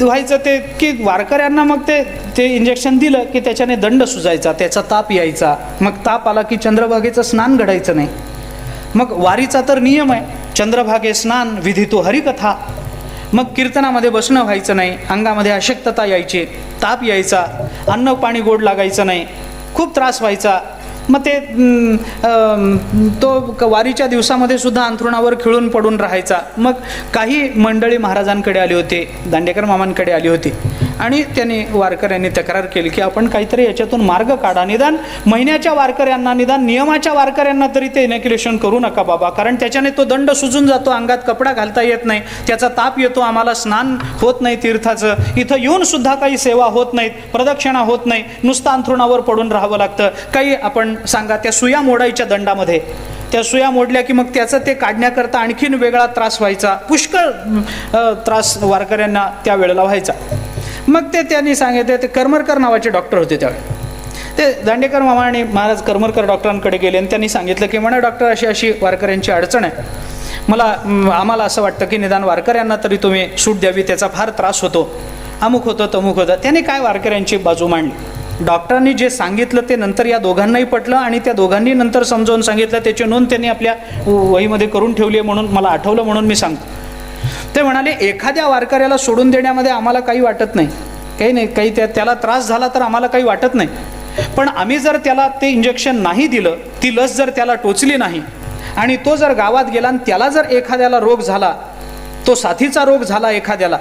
व्हायचं ते की वारकऱ्यांना मग ते इंजेक्शन दिलं की त्याच्याने दंड सुजायचा, त्याचा ताप यायचा. मग ताप आला की चंद्रभागेचं स्नान घडायचं नाही. मग वारीचा तर नियम आहे, चंद्रभागे स्नान विधितो हरिकथा. मग कीर्तनामध्ये बसणं व्हायचं नाही, अंगामध्ये अशक्तता यायची, ताप यायचा, अन्न पाणी गोड लागायचं नाही, खूप त्रास व्हायचा. मग ते तो वारीच्या दिवसामध्ये सुद्धा अंथरुणावर खिळून पडून राहायचा. मग काही मंडळी महाराजांकडे आली होती, दांडेकर मामांकडे आली होती, आणि त्यांनी वारकऱ्यांनी तक्रार केली की आपण काहीतरी याच्यातून मार्ग काढा. निदान महिन्याच्या वारकऱ्यांना, निदान नियमाच्या वारकऱ्यांना तरी ते इनॅक्युलेशन करू नका बाबा, कारण त्याच्याने तो दंड सुजून जातो, अंगात कपडा घालता येत नाही, त्याचा ताप येतो, आम्हाला स्नान होत नाही तीर्थाचं, इथं येऊन सुद्धा काही सेवा होत नाहीत, प्रदक्षिणा होत नाही, नुसतं अंथरुणावर पडून राहावं लागतं. काही आपण सांगा, त्या सुया मोडायच्या दंडामध्ये, त्या सुया मोडल्या की मग त्याचं ते काढण्याकरता आणखीन वेगळा त्रास व्हायचा, पुष्कळ त्रास वारकऱ्यांना त्यावेळेला व्हायचा. मग ते त्यांनी सांगितले, ते करमरकर नावाचे डॉक्टर होते त्यावेळी, ते दांडेकर मामा आणि महाराज करमरकर डॉक्टरांकडे गेले आणि त्यांनी सांगितलं की म्हणा डॉक्टर, अशी अशी वारकऱ्यांची अडचण आहे, आम्हाला असं वाटतं की निदान वारकऱ्यांना तरी तुम्ही सूट द्यावी, त्याचा फार त्रास होतो, अमुक होतं तमुक होतं. त्याने काय वारकऱ्यांची बाजू मांडली. डॉक्टरांनी जे सांगितलं ते नंतर या दोघांनाही पटलं आणि त्या दोघांनी नंतर समजावून सांगितलं, त्याची नोंद त्यांनी आपल्या वहीमध्ये करून ठेवली आहे, म्हणून मला आठवलं म्हणून मी सांगतो. ते म्हणाले, एखाद्या वारकऱ्याला सोडून देण्यामध्ये आम्हाला काही वाटत नाही, काही नाही, काही त्याला त्रास झाला तर आम्हाला काही वाटत नाही, पण आम्ही जर त्याला ते इंजेक्शन नाही दिलं, ती लस जर त्याला टोचली नाही आणि तो जर गावात गेला आणि त्याला जर एखाद्याला रोग झाला, तो साथीचा रोग झाला एखाद्याला,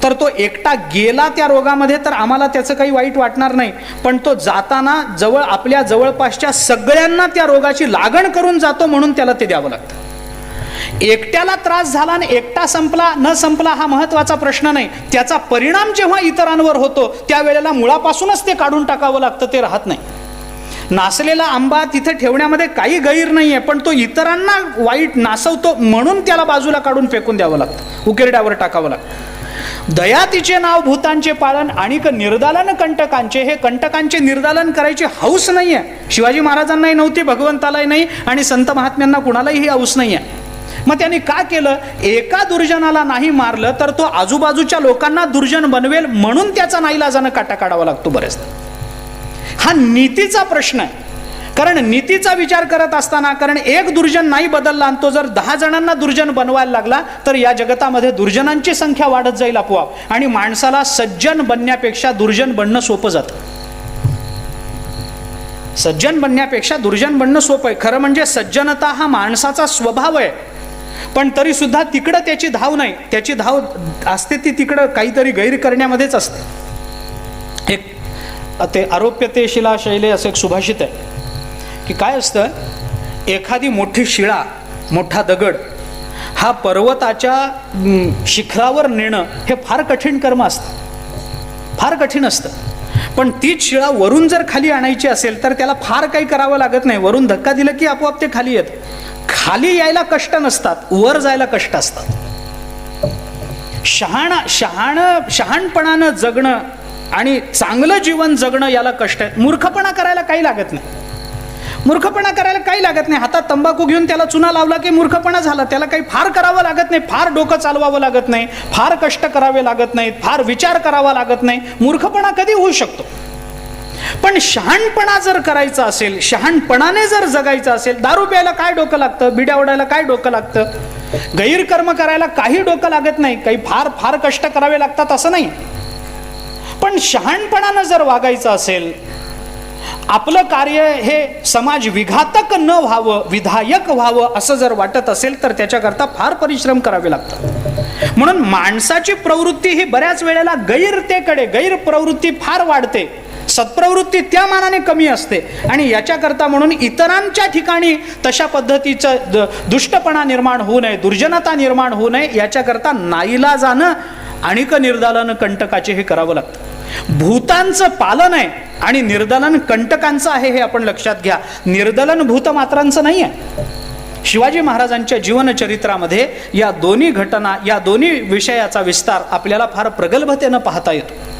तर तो एकटा गेला त्या रोगामध्ये तर आम्हाला त्याचं काही वाईट वाटणार नाही, पण तो जाताना आपल्या जवळपासच्या सगळ्यांना त्या रोगाची लागण करून जातो, म्हणून त्याला ते द्यावं लागतं. एकट्याला त्रास झाला आणि एकटा संपला न संपला हा महत्वाचा प्रश्न नाही, त्याचा परिणाम जेव्हा इतरांवर होतो त्यावेळेला मुळापासूनच ते काढून टाकावं लागतं, ते राहत नाही. नासलेला आंबा तिथे ठेवण्यामध्ये काही गैर नाहीये, पण तो इतरांना वाईट नासवतो म्हणून त्याला बाजूला काढून फेकून द्यावं लागतं, उकिरड्यावर टाकावं लागतं. दया तिचे नाव भूतांचे पालन आणि निर्दालन कंटकांचे. हे कंटकांचे निर्दालन करायची हौस नाहीये, शिवाजी महाराजांनाही नव्हती, भगवंतालाही नाही, आणि संत महात्म्यांना कुणालाही ही हौस नाहीये. मग त्यांनी का केलं, एका दुर्जनाला नाही मारलं तर तो आजूबाजूच्या लोकांना दुर्जन बनवेल, म्हणून त्याचा नाईलाजानं काटा काढावा लागतो बरेचदा. हा नीतीचा प्रश्न आहे, कारण नीतीचा विचार करत असताना, कारण एक दुर्जन नाही बदलला आणि तो जर 10 जणांना दुर्जन बनवायला लागला तर या जगतामध्ये दुर्जनांची संख्या वाढत जाईल आपोआप, आणि माणसाला सज्जन बनण्यापेक्षा दुर्जन बनणं सोपं जातं. सज्जन बनण्यापेक्षा दुर्जन बनणं सोपं आहे. खरं म्हणजे सज्जनता हा माणसाचा स्वभाव आहे, पण तरी सुद्धा तिकडं त्याची धाव नाही, त्याची धाव असते ती तिकडं काहीतरी गैर करण्यामध्येच असते. एक ते आरोप्यते शिला शैले असं एक सुभाषित आहे की काय असतं, एखादी मोठी शिळा, मोठा दगड हा पर्वताच्या शिखरावर नेणं हे फार कठीण कर्म असतं, फार कठीण असतं. पण तीच शिळा वरून जर खाली आणायची असेल तर त्याला फार काही करावं लागत नाही, वरून धक्का दिला की आपोआप ते खाली येतं. खाली यायला कष्ट नसतात, वर जायला कष्ट असतात. शहाणपणानं जगणं आणि चांगलं जीवन जगणं याला कष्ट आहे. मूर्खपणा करायला काही लागत नाही, मूर्खपणा करायला काही लागत नाही. हातात तंबाखू घेऊन त्याला चुना लावला की मूर्खपणा झाला, त्याला काही फार करावं लागत नाही, फार डोकं चालवावं लागत नाही, फार कष्ट करावे लागत नाहीत, फार विचार करावा लागत नाही. मूर्खपणा कधी होऊ शकतो. पण शहाणपणा जर करायचा असेल, शहाणपणाने जर जगायचं असेल, दारू प्यायला काय डोकं लागतं, बिड्या ओढायला काय डोकं लागतं, गैरकर्म करायला काही डोकं लागत नाही, काही फार फार कष्ट करावे लागतात असं नाही. पण शहाणपणानं जर वागायचं असेल, आपलं कार्य हे समाज विघातक न व्हावं, विधायक व्हावं असं जर वाटत असेल तर त्याच्याकरता फार परिश्रम करावे लागतात. म्हणून माणसाची प्रवृत्ती ही बऱ्याच वेळेला गैरतेकडे, गैरप्रवृत्ती फार वाढते, सत्प्रवृत्ती त्या मानाने कमी असते. आणि याच्याकरता म्हणून इतरांच्या ठिकाणी तशा पद्धतीचं दुष्टपणा निर्माण होऊ नये, दुर्जनता निर्माण होऊ नये, याच्याकरता नाईलाजानं आणिक निर्दालन कंटकाचे हे करावं लागतं. भूतांचं पालन आहे आणि निर्दलन कंटकांचं आहे, हे आपण लक्षात घ्या. निर्दलन भूतमात्रांचं नाही आहे. शिवाजी महाराजांच्या जीवनचरित्रामध्ये या दोन्ही घटना, या दोन्ही विषयाचा विस्तार आपल्याला फार प्रगल्भतेनं पाहता येतो.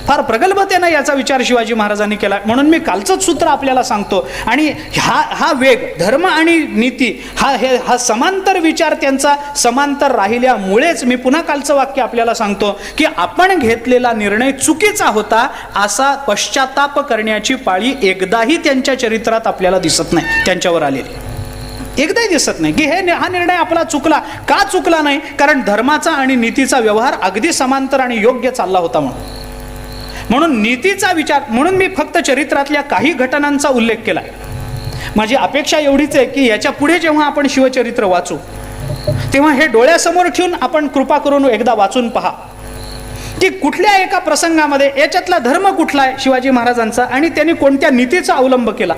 फार प्रगल्भतेनं याचा विचार शिवाजी महाराजांनी केला. म्हणून मी कालचंच सूत्र आपल्याला सांगतो. आणि हा वेग, धर्म आणि नीती, हा समांतर विचार त्यांचा समांतर राहिल्यामुळेच मी पुन्हा कालचं वाक्य आपल्याला सांगतो की आपण घेतलेला निर्णय चुकीचा होता असा पश्चाताप करण्याची पाळी एकदाही त्यांच्या चरित्रात आपल्याला दिसत नाही, त्यांच्यावर आलेली एकदाही दिसत नाही की हा निर्णय आपला चुकला. का चुकला नाही? कारण धर्माचा आणि नीतीचा व्यवहार अगदी समांतर आणि योग्य चालला होता म्हणून नीतीचा विचार. म्हणून मी फक्त चरित्रातल्या काही घटनांचा उल्लेख केला. माझी अपेक्षा एवढीच आहे की याच्या पुढे जेव्हा आपण शिवचरित्र वाचू तेव्हा हे डोळ्यासमोर ठेवून आपण कृपा करून एकदा वाचून पहा की कुठल्या एका प्रसंगामध्ये याच्यातला धर्म कुठला आहे शिवाजी महाराजांचा आणि त्यांनी कोणत्या नीतीचा अवलंब केला.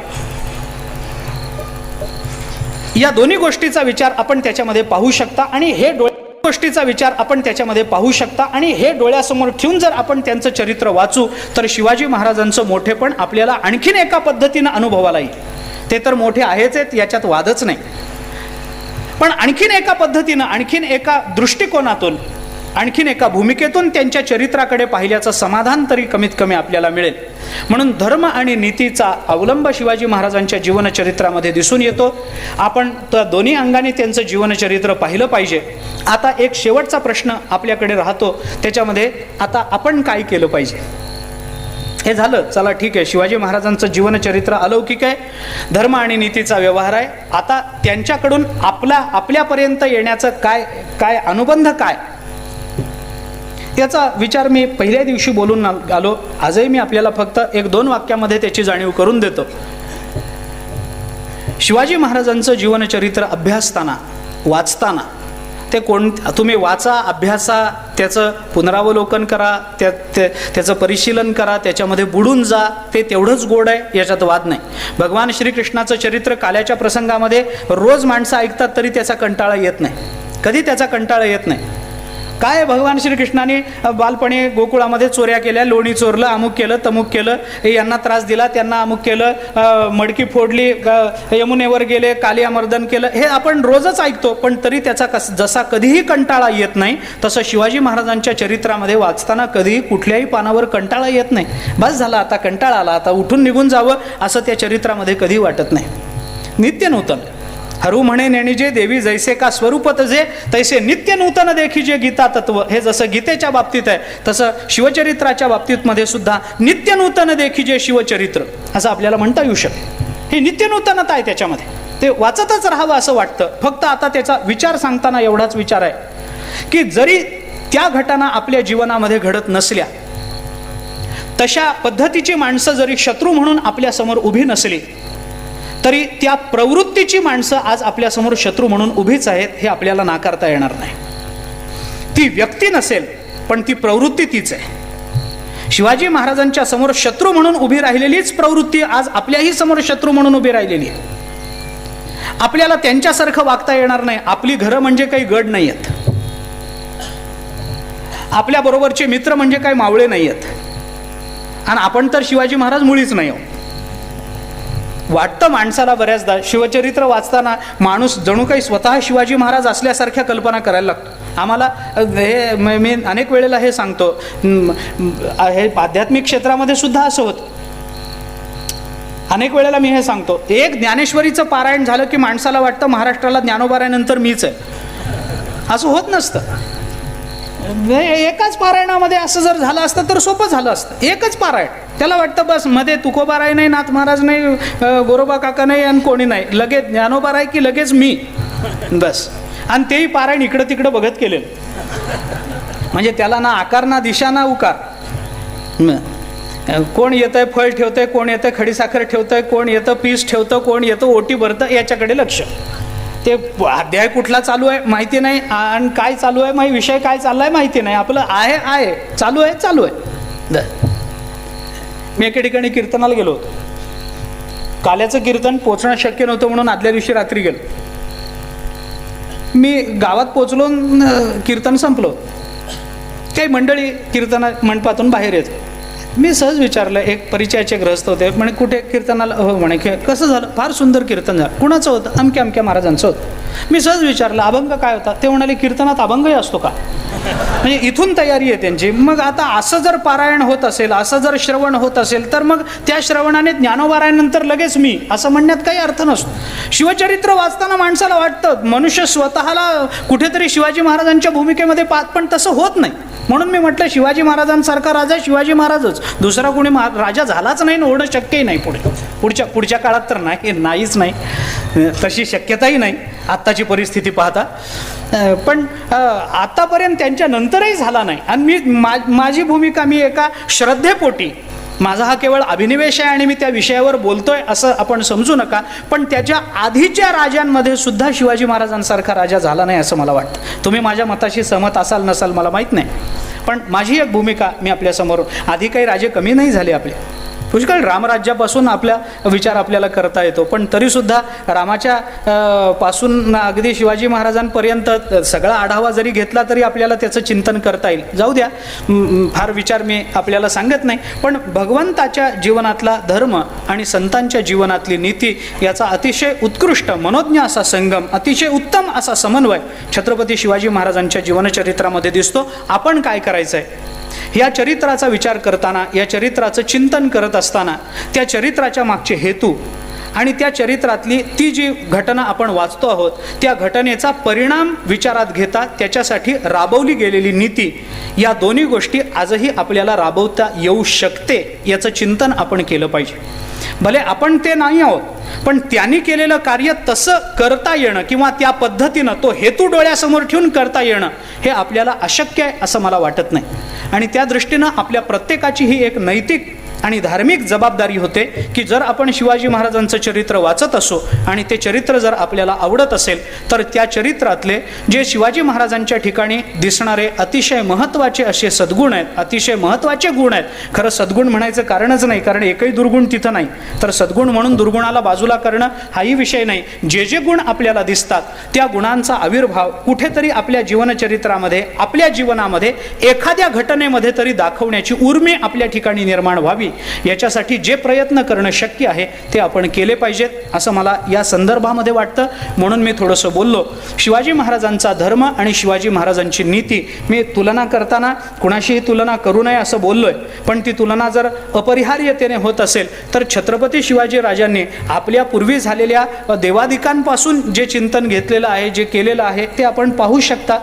या दोन्ही गोष्टीचा विचार आपण त्याच्यामध्ये पाहू शकता आणि हे गोष्टीचा विचार आपण त्याच्यामध्ये पाहू शकता. आणि हे डोळ्यासमोर ठेवून जर आपण त्यांचं चरित्र वाचू तर शिवाजी महाराजांचं मोठेपण आपल्याला आणखीन एका पद्धतीनं अनुभवाला येईल. ते तर मोठे आहेच आहेत, याच्यात वादच नाही. पण आणखीन एका पद्धतीनं, आणखीन एका दृष्टिकोनातून, आणखीन एका भूमिकेतून त्यांच्या चरित्राकडे पाहिल्याचं समाधान तरी कमीत कमी आपल्याला मिळेल. म्हणून धर्म आणि नीतीचा अवलंब शिवाजी महाराजांच्या जीवनचरित्रामध्ये दिसून येतो. आपण त्या दोन्ही अंगाने त्यांचं जीवनचरित्र पाहिलं पाहिजे. आता एक शेवटचा प्रश्न आपल्याकडे राहतो, त्याच्यामध्ये आता आपण काय केलं पाहिजे. हे झालं, चला ठीक आहे, शिवाजी महाराजांचं जीवनचरित्र अलौकिक आहे, धर्म आणि नीतीचा व्यवहार आहे. आता त्यांच्याकडून आपल्यापर्यंत येण्याचं काय अनुबंध काय, याचा विचार मी पहिल्या दिवशी बोलून आलो. आजही मी आपल्याला फक्त 1-2 वाक्यामध्ये त्याची जाणीव करून देतो. शिवाजी महाराजांचं जीवनचरित्र अभ्यासताना, वाचताना, ते तुम्ही वाचा, अभ्यासा, त्याचं पुनरावलोकन करा, त्याचं परिशीलन करा, त्याच्यामध्ये बुडून जा, ते तेवढंच गोड आहे, याच्यात वाद नाही. भगवान श्रीकृष्णाचं चरित्र काल्याच्या प्रसंगामध्ये रोज माणसं ऐकतात तरी त्याचा कंटाळा येत नाही, कधी त्याचा कंटाळा येत नाही. काय भगवान श्रीकृष्णाने बालपणी गोकुळामध्ये चोऱ्या केल्या, लोणी चोरलं, अमुक केलं, तमुक केलं, यांना त्रास दिला, त्यांना अमुक केलं, मडकी फोडली, यमुनेवर गेले, कालियामर्दन केलं, हे आपण रोजच ऐकतो. पण तरी त्याचा जसा कधीही कंटाळा येत नाही तसं शिवाजी महाराजांच्या चरित्रामध्ये वाचताना कधीही कुठल्याही पानावर कंटाळा येत नाही. बस झाला, आता कंटाळा आला, आता उठून निघून जावं असं त्या चरित्रामध्ये कधी वाटत नाही. नित्य नूतन हरू म्हणे नेणिजे देवी जैसे का स्वरूप तजे तैसे नित्य नूतन देखीजे गीता तत्व. हे जसं गीतेच्या बाबतीत आहे तसं शिवचरित्राच्या बाबतीत मध्ये सुद्धा नित्य नूतन देखीजे शिवचरित्र असं आपल्याला म्हणता येऊ शकते. ही नित्य नूतनता आहे त्याच्यामध्ये, ते वाचतच राहावं असं वाटतं. फक्त आता त्याचा विचार सांगताना एवढाच विचार आहे की जरी त्या घटना आपल्या जीवनामध्ये घडत नसल्या, तशा पद्धतीची माणसं जरी शत्रू म्हणून आपल्यासमोर उभी नसली तरी त्या प्रवृत्तीची माणसं आज आपल्यासमोर शत्रू म्हणून उभीच आहेत, हे आपल्याला नाकारता येणार नाही. ती व्यक्ती नसेल पण ती प्रवृत्ती तीच आहे. शिवाजी महाराजांच्या समोर शत्रू म्हणून उभी राहिलेलीच प्रवृत्ती आज आपल्याही समोर शत्रू म्हणून उभी राहिलेली आहे. आपल्याला त्यांच्यासारखं वागता येणार नाही. आपली घरं म्हणजे काही गड नाही आहेत, आपल्या बरोबरचे मित्र म्हणजे काही मावळे नाही आहेत, आणि आपण तर शिवाजी महाराज मुळीच नाही आहोत. वाटतं माणसाला बऱ्याचदा शिवचरित्र वाचताना माणूस जणू काही स्वतः शिवाजी महाराज असल्यासारख्या कल्पना करायला लागतो. आम्हाला हे मी अनेक वेळेला हे सांगतो, हे आध्यात्मिक क्षेत्रामध्ये सुद्धा असं होतं. अनेक वेळेला मी हे सांगतो, एक ज्ञानेश्वरीचं पारायण झालं की माणसाला वाटतं महाराष्ट्राला ज्ञानोबारायनंतर मीच आहे. असं होत नसतं. एकाच पारायणामध्ये असं जर झालं असतं तर सोपं झालं असतं. एकच पारायण, त्याला वाटतं बस मध्ये तुकोबाराय नाही, नाथ महाराज नाही, गोरोबा काका नाही आणि कोणी नाही, लगेच ज्ञानोबाराय की लगेच मी, बस. आणि तेही पारायण इकडं तिकडं बघत केलेलं, म्हणजे त्याला ना आकार ना दिशा ना उकार. कोण येतंय फळ ठेवतंय, कोण येतं खडीसाखर ठेवतंय, कोण येतं पीस ठेवतं, कोण येतं ओटी भरतं, याच्याकडे लक्ष. ते अध्याय कुठला चालू आहे माहिती नाही, आणि काय चालू आहे माहिती, विषय काय चाललाय माहिती नाही, आपलं आहे चालू आहे. मी एके ठिकाणी कीर्तनाला गेलो होतो. काल्याचं कीर्तन पोचणं शक्य नव्हतं म्हणून आदल्या दिवशी रात्री गेलो. मी गावात पोचलो, कीर्तन संपलं. काही मंडळी कीर्तना मंडपातून बाहेर येत. मी सहज विचारलं, एक परिचयाचे ग्रहस्थ होते, म्हणे कुठे कीर्तनाला? हो म्हणे. कसं झालं? फार सुंदर कीर्तन झालं. कुणाचं होतं? अमक्या अमक्या महाराजांचं होतं. मी सहज विचारलं, अभंग काय होता? ते म्हणाले, कीर्तनात अभंगही असतो का? म्हणजे इथून तयारी आहे त्यांची. मग आता असं जर पारायण होत असेल, असं जर श्रवण होत असेल, तर मग त्या श्रवणाने ज्ञानोबारायणानंतर लगेच मी असं म्हणण्यात काही अर्थ नसतो. शिवचरित्र वाचताना माणसाला वाटतं मनुष्य स्वतःला कुठेतरी शिवाजी महाराजांच्या भूमिकेमध्ये पाहत, पण तसं होत नाही. म्हणून मी म्हटलं, शिवाजी महाराजांसारखा राजा शिवाजी महाराजच, दुसरा कोणी राजा झालाच नाही, होणं शक्यही नाही. पुढच्या काळात तर नाहीच नाही, तशी शक्यताही नाही आत्ताची परिस्थिती पाहता. पण आतापर्यंत त्यांच्या नंतरही झाला नाही. आणि माझी भूमिका, मी एका श्रद्धेपोटी, माझा हा केवळ अभिनिवेश आहे आणि मी त्या विषयावर बोलतोय असं आपण समजू नका, पण त्याच्या आधीच्या राजांमध्ये सुद्धा शिवाजी महाराजांसारखा राजा झाला नाही असं मला वाटतं. तुम्ही माझ्या मताशी सहमत असाल नसाल मला माहीत नाही, पण माझी एक भूमिका मी आपल्यासमोर. आधी काही राजे कमी नाही झाले आपले, पुष्कळ रामराज्यापासून आपला विचार आपल्याला करता येतो, पण तरीसुद्धा रामाच्या पासून अगदी शिवाजी महाराजांपर्यंत सगळा आढावा जरी घेतला तरी आपल्याला त्याचं चिंतन करता येईल. जाऊ द्या, फार विचार मी आपल्याला सांगत नाही, पण भगवंताच्या जीवनातला धर्म आणि संतांच्या जीवनातली नीती याचा अतिशय उत्कृष्ट मनोज्ञ असा संगम, अतिशय उत्तम असा समन्वय छत्रपती शिवाजी महाराजांच्या जीवनचरित्रामध्ये दिसतो. आपण काय करायचं आहे? या चरित्राचा विचार करताना, या चरित्राचं चिंतन करत असताना, त्या चरित्राच्या मागचे हेतू आणि त्या चरित्रातली ती जी घटना आपण वाचतो आहोत, त्या घटनेचा परिणाम विचारात घेता त्याच्यासाठी राबवली गेलेली नीती, या दोन्ही गोष्टी आजही आपल्याला राबवता येऊ शकते याचं चिंतन आपण केलं पाहिजे. भले आपण ते नाही आहोत, पण त्यांनी केलेलं कार्य तसं करता येणं किंवा त्या पद्धतीनं तो हेतू डोळ्यासमोर ठेवून करता येणं हे आपल्याला अशक्य आहे असं मला वाटत नाही. आणि त्या दृष्टीनं आपल्या प्रत्येकाची ही एक नैतिक आणि धार्मिक जबाबदारी होते की जर आपण शिवाजी महाराजांचं चरित्र वाचत असो आणि ते चरित्र जर आपल्याला आवडत असेल, तर त्या चरित्रातले जे शिवाजी महाराजांच्या ठिकाणी दिसणारे अतिशय महत्त्वाचे असे सद्गुण आहेत, अतिशय महत्त्वाचे गुण आहेत. खरं सद्गुण म्हणायचं कारणच नाही, कारण एकही दुर्गुण तिथं नाही, तर सद्गुण म्हणून दुर्गुणाला बाजूला करणं हाही विषय नाही. जे जे गुण आपल्याला दिसतात त्या गुणांचा आविर्भाव कुठेतरी आपल्या जीवनचरित्रामध्ये, आपल्या जीवनामध्ये एखाद्या घटनेमध्ये तरी दाखवण्याची उर्मी आपल्या ठिकाणी निर्माण व्हावी, याच्यासाठी जे प्रयत्न करणं शक्य आहे ते आपण केले पाहिजेत असं मला या संदर्भामध्ये वाटतं. म्हणून मी थोडंसं बोललो. शिवाजी महाराजांचा धर्म आणि शिवाजी महाराजांची नीती, मी तुलना करताना कुणाशीही तुलना करू नये असं बोललोय, पण ती तुलना जर अपरिहार्यतेने होत असेल तर छत्रपती शिवाजी राजांनी आपल्या पूर्वी झालेल्या देवादिकांपासून जे चिंतन घेतलेलं आहे, जे केलेलं आहे ते आपण पाहू शकता.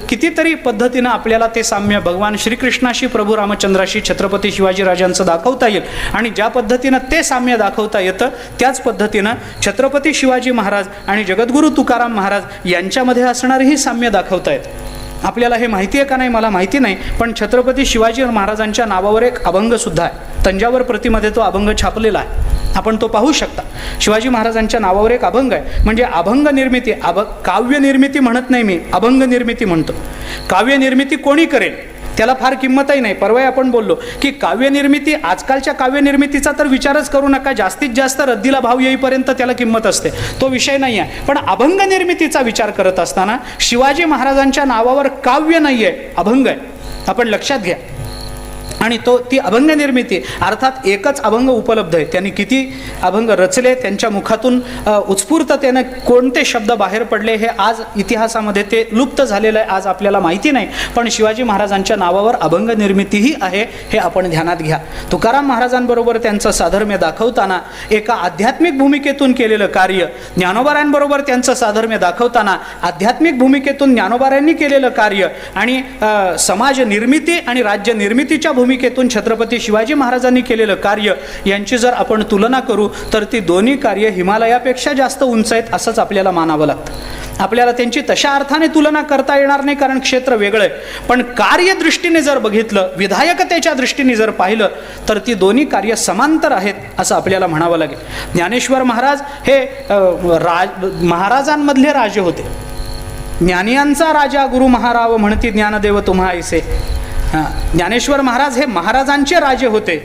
कितीतरी पद्धतीनं आपल्याला ते साम्य भगवान श्रीकृष्णाशी, प्रभू रामचंद्राशी छत्रपती शिवाजी राजांचं दाखवता येईल. आणि ज्या पद्धतीनं ते साम्य दाखवता येतं त्याच पद्धतीनं छत्रपती शिवाजी महाराज आणि जगद्गुरू तुकाराम महाराज यांच्यामध्ये असणारही साम्य दाखवता येतं. आपल्याला हे माहिती आहे का नाही मला माहिती नाही, पण छत्रपती शिवाजी महाराजांच्या नावावर एक अभंग सुद्धा आहे. तंजावर प्रतिमध्ये तो अभंग छापलेला आहे, आपण तो पाहू शकता. शिवाजी महाराजांच्या नावावर एक अभंग आहे. म्हणजे अभंग निर्मिती, काव्य निर्मिती म्हणत नाही मी, अभंग निर्मिती म्हणतो. काव्य निर्मिती कोणी करेल त्याला फार किंमतही नाही. परवा आपण बोललो की काव्यनिर्मिती, आजकालच्या काव्यनिर्मितीचा तर विचारच करू नका, जास्तीत जास्त रद्दीला भाव येईपर्यंत त्याला किंमत असते, तो विषय नाही आहे. पण अभंग निर्मितीचा विचार करत असताना शिवाजी महाराजांच्या नावावर काव्य नाही आहे, अभंग आहे. आपण लक्षात घ्या. आणि ती अभंग निर्मिती, अर्थात एकच अभंग उपलब्ध आहे. त्यांनी किती अभंग रचले, त्यांच्या मुखातून उत्स्फूर्ततेनं कोणते शब्द बाहेर पडले, हे आज इतिहासामध्ये ते लुप्त झालेलं आहे, आज आपल्याला माहिती नाही. पण शिवाजी महाराजांच्या नावावर अभंग निर्मितीही आहे, हे आपण ध्यानात घ्या. तुकाराम महाराजांबरोबर त्यांचं साधर्म्य दाखवताना एका आध्यात्मिक भूमिकेतून केलेलं कार्य, ज्ञानोबारांबरोबर त्यांचं साधर्म्य दाखवताना आध्यात्मिक भूमिकेतून ज्ञानोबारांनी केलेलं कार्य आणि समाज निर्मिती आणि राज्य निर्मितीच्या भूमिकेतून छत्रपती शिवाजी महाराजांनी केलेलं कार्य यांची जर आपण तुलना करू तर ती दोन्ही कार्य हिमालयापेक्षा जास्त उंच आहेत असंच आपल्याला मानावं लागतं. आपल्याला त्यांची तशा अर्थाने तुलना करता येणार नाही, कारण क्षेत्र वेगळं आहे. पण कार्यदृष्टीने जर बघितलं, विधायकतेच्या दृष्टीने जर पाहिलं तर ती दोन्ही कार्य समांतर आहेत असं आपल्याला म्हणावं लागेल. ज्ञानेश्वर महाराज हे महाराजांमधले राजे होते. ज्ञानियांचा राजा गुरु महाराव म्हणती ज्ञानदेव तुम्हा ऐसे. ज्ञानेश्वर महाराज हे महाराजांचे राजे होते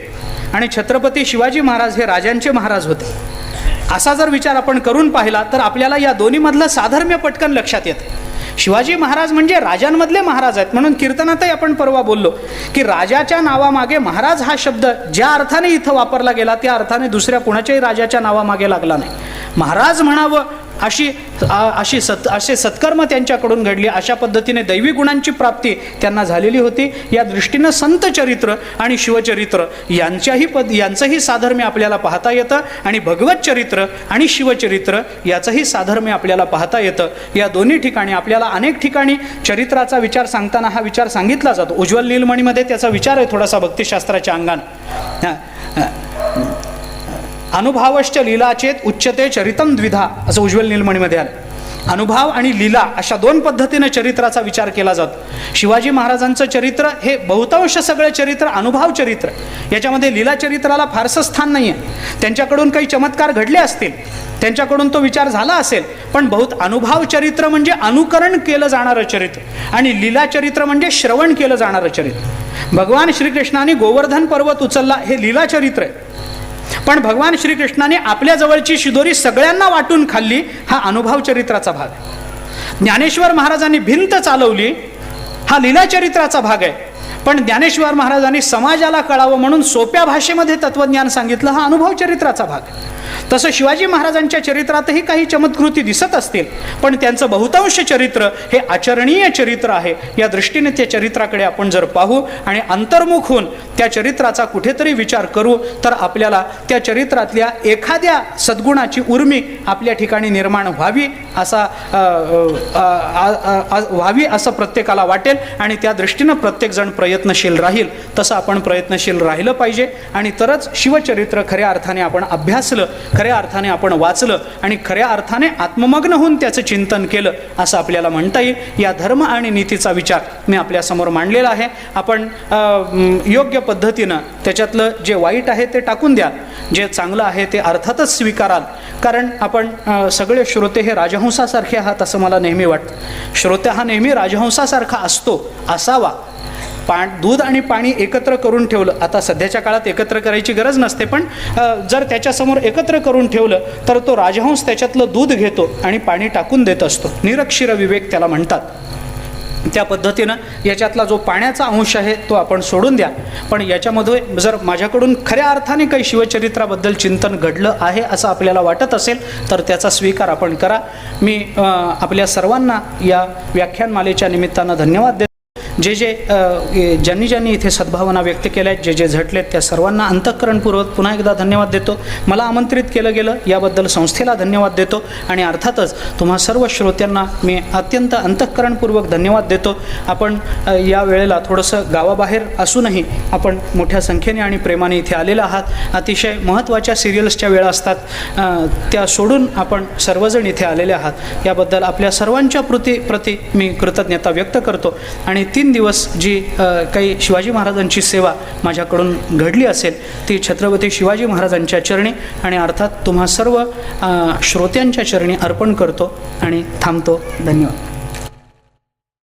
आणि छत्रपती शिवाजी महाराज हे राजांचे महाराज होते. असा जर विचार आपण करून पाहिला तर आपल्याला या दोन्हीमधलं साधर्म्य पटकन लक्षात येतं. शिवाजी महाराज म्हणजे राजांमधले महाराज आहेत. म्हणून कीर्तनातही आपण परवा बोललो की राजाच्या नावामागे महाराज हा शब्द ज्या अर्थाने इथं वापरला गेला त्या अर्थाने दुसऱ्या कोणाच्याही राजाच्या नावामागे लागला नाही. महाराज म्हणावं असे सत्कर्म त्यांच्याकडून घडली, अशा पद्धतीने दैवी गुणांची प्राप्ती त्यांना झालेली होती. या दृष्टीनं संत चरित्र आणि शिवचरित्र यांचंही साधर्म्य आपल्याला पाहता येतं आणि भगवत चरित्र आणि शिवचरित्र याचंही साधर्म्य आपल्याला पाहता येतं. या दोन्ही ठिकाणी आपल्याला अनेक ठिकाणी चरित्राचा विचार सांगताना हा विचार सांगितला जातो. उज्ज्वल नीलमणीमध्ये त्याचा विचार आहे थोडासा भक्तिशास्त्राच्या अंगानं. अनुभवश्च लीलाचेत उच्चते चरितम द्विधा असं उज्ज्वल नीलमणीमध्ये आलं. अनुभव आणि लीला अशा दोन पद्धतीने चरित्राचा विचार केला जातो. शिवाजी महाराजांचं चरित्र हे बहुतांश सगळं चरित्र अनुभव चरित्र, याच्यामध्ये लीला चरित्राला फारसं स्थान नाही आहे. त्यांच्याकडून काही चमत्कार घडले असतील, त्यांच्याकडून तो विचार झाला असेल, पण बहुत अनुभव चरित्र म्हणजे अनुकरण केलं जाणारं चरित्र आणि लीला चरित्र म्हणजे श्रवण केलं जाणारं चरित्र. भगवान श्रीकृष्णाने गोवर्धन पर्वत उचलला हे लीला चरित्र आहे, पण भगवान श्रीकृष्णाने आपल्या जवळची शिदोरी सगळ्यांना वाटून खाल्ली हा अनुभव चरित्राचा भाग आहे. ज्ञानेश्वर महाराजांनी भिंत चालवली हा लीला चरित्राचा भाग आहे, पण ज्ञानेश्वर महाराजांनी समाजाला कळावं म्हणून सोप्या भाषेमध्ये तत्वज्ञान सांगितलं हा अनुभव चरित्राचा भाग आहे. तसं शिवाजी महाराजांच्या चरित्रातही काही चमत्कृती दिसत असतील, पण त्यांचं बहुतांश चरित्र हे आचरणीय चरित्र आहे. या दृष्टीने त्या चरित्राकडे आपण जर पाहू आणि अंतर्मुख होऊन त्या चरित्राचा कुठेतरी विचार करू तर आपल्याला त्या चरित्रातल्या एखाद्या सद्गुणाची उर्मी आपल्या ठिकाणी निर्माण व्हावी असं प्रत्येकाला वाटेल आणि त्या दृष्टीनं प्रत्येकजण प्रयत्नशील राहील. तसं आपण प्रयत्नशील राहिलं पाहिजे आणि तरच शिवचरित्र खऱ्या अर्थाने आपण अभ्यासलं, खऱ्या अर्थाने आपण वाचलं आणि खऱ्या अर्थाने आत्ममग्न होऊन त्याचं चिंतन केलं असं आपल्याला म्हणता येईल. या धर्म आणि नीतीचा विचार मी आपल्यासमोर मांडलेला आहे. आपण योग्य पद्धतीनं त्याच्यातलं जे वाईट आहे ते टाकून द्या, जे चांगलं आहे ते अर्थातच स्वीकाराल. कारण आपण सगळे श्रोते हे राजहंसासारखे आहात असं मला नेहमी वाटतं. श्रोते हा नेहमी राजहंसासारखा असतो, असावा. दूध आणि पाणी एकत्र करून ठेवलं, आता सध्याच्या काळात एकत्र करायची गरज नसते, पण जर त्याच्यासमोर एकत्र करून ठेवलं तर तो राजहंस त्याच्यातलं दूध घेतो आणि पाणी टाकून देत असतो. निरक्षीर विवेक त्याला म्हणतात. त्या पद्धतीनं याच्यातला जो पाण्याचा अंश आहे तो आपण सोडून द्या. पण याच्यामध्ये जर माझ्याकडून खऱ्या अर्थाने काही शिवचरित्राबद्दल चिंतन घडलं आहे असं आपल्याला वाटत असेल तर त्याचा स्वीकार आपण करा. मी आपल्या सर्वांना या व्याख्यानमालेच्या निमित्तानं धन्यवाद देतो. ज्यांनी इथे सद्भावना व्यक्त केल्या आहेत, जे झटलेत त्या सर्वांना अंतःकरणपूर्वक पुन्हा एकदा धन्यवाद देतो. मला आमंत्रित केलं गेलं याबद्दल संस्थेला धन्यवाद देतो आणि अर्थातच तुम्हा सर्व श्रोत्यांना मी अत्यंत अंतःकरणपूर्वक धन्यवाद देतो. आपण या वेळेला थोडंसं गावाबाहेर असूनही आपण मोठ्या संख्येने आणि प्रेमाने इथे आलेला आहात. अतिशय महत्त्वाच्या सिरियल्सच्या वेळा असतात, त्या सोडून आपण सर्वजण इथे आलेले आहात. याबद्दल आपल्या सर्वांच्या प्रति मी कृतज्ञता व्यक्त करतो. आणि 3 दिवस जी काही शिवाजी महाराजांची सेवा माझ्याकडून घडली असेल ती छत्रपती शिवाजी महाराजांच्या चरणी आणि अर्थात तुम्हा सर्व श्रोत्यांच्या चरणी अर्पण करतो आणि थांबतो. धन्यवाद.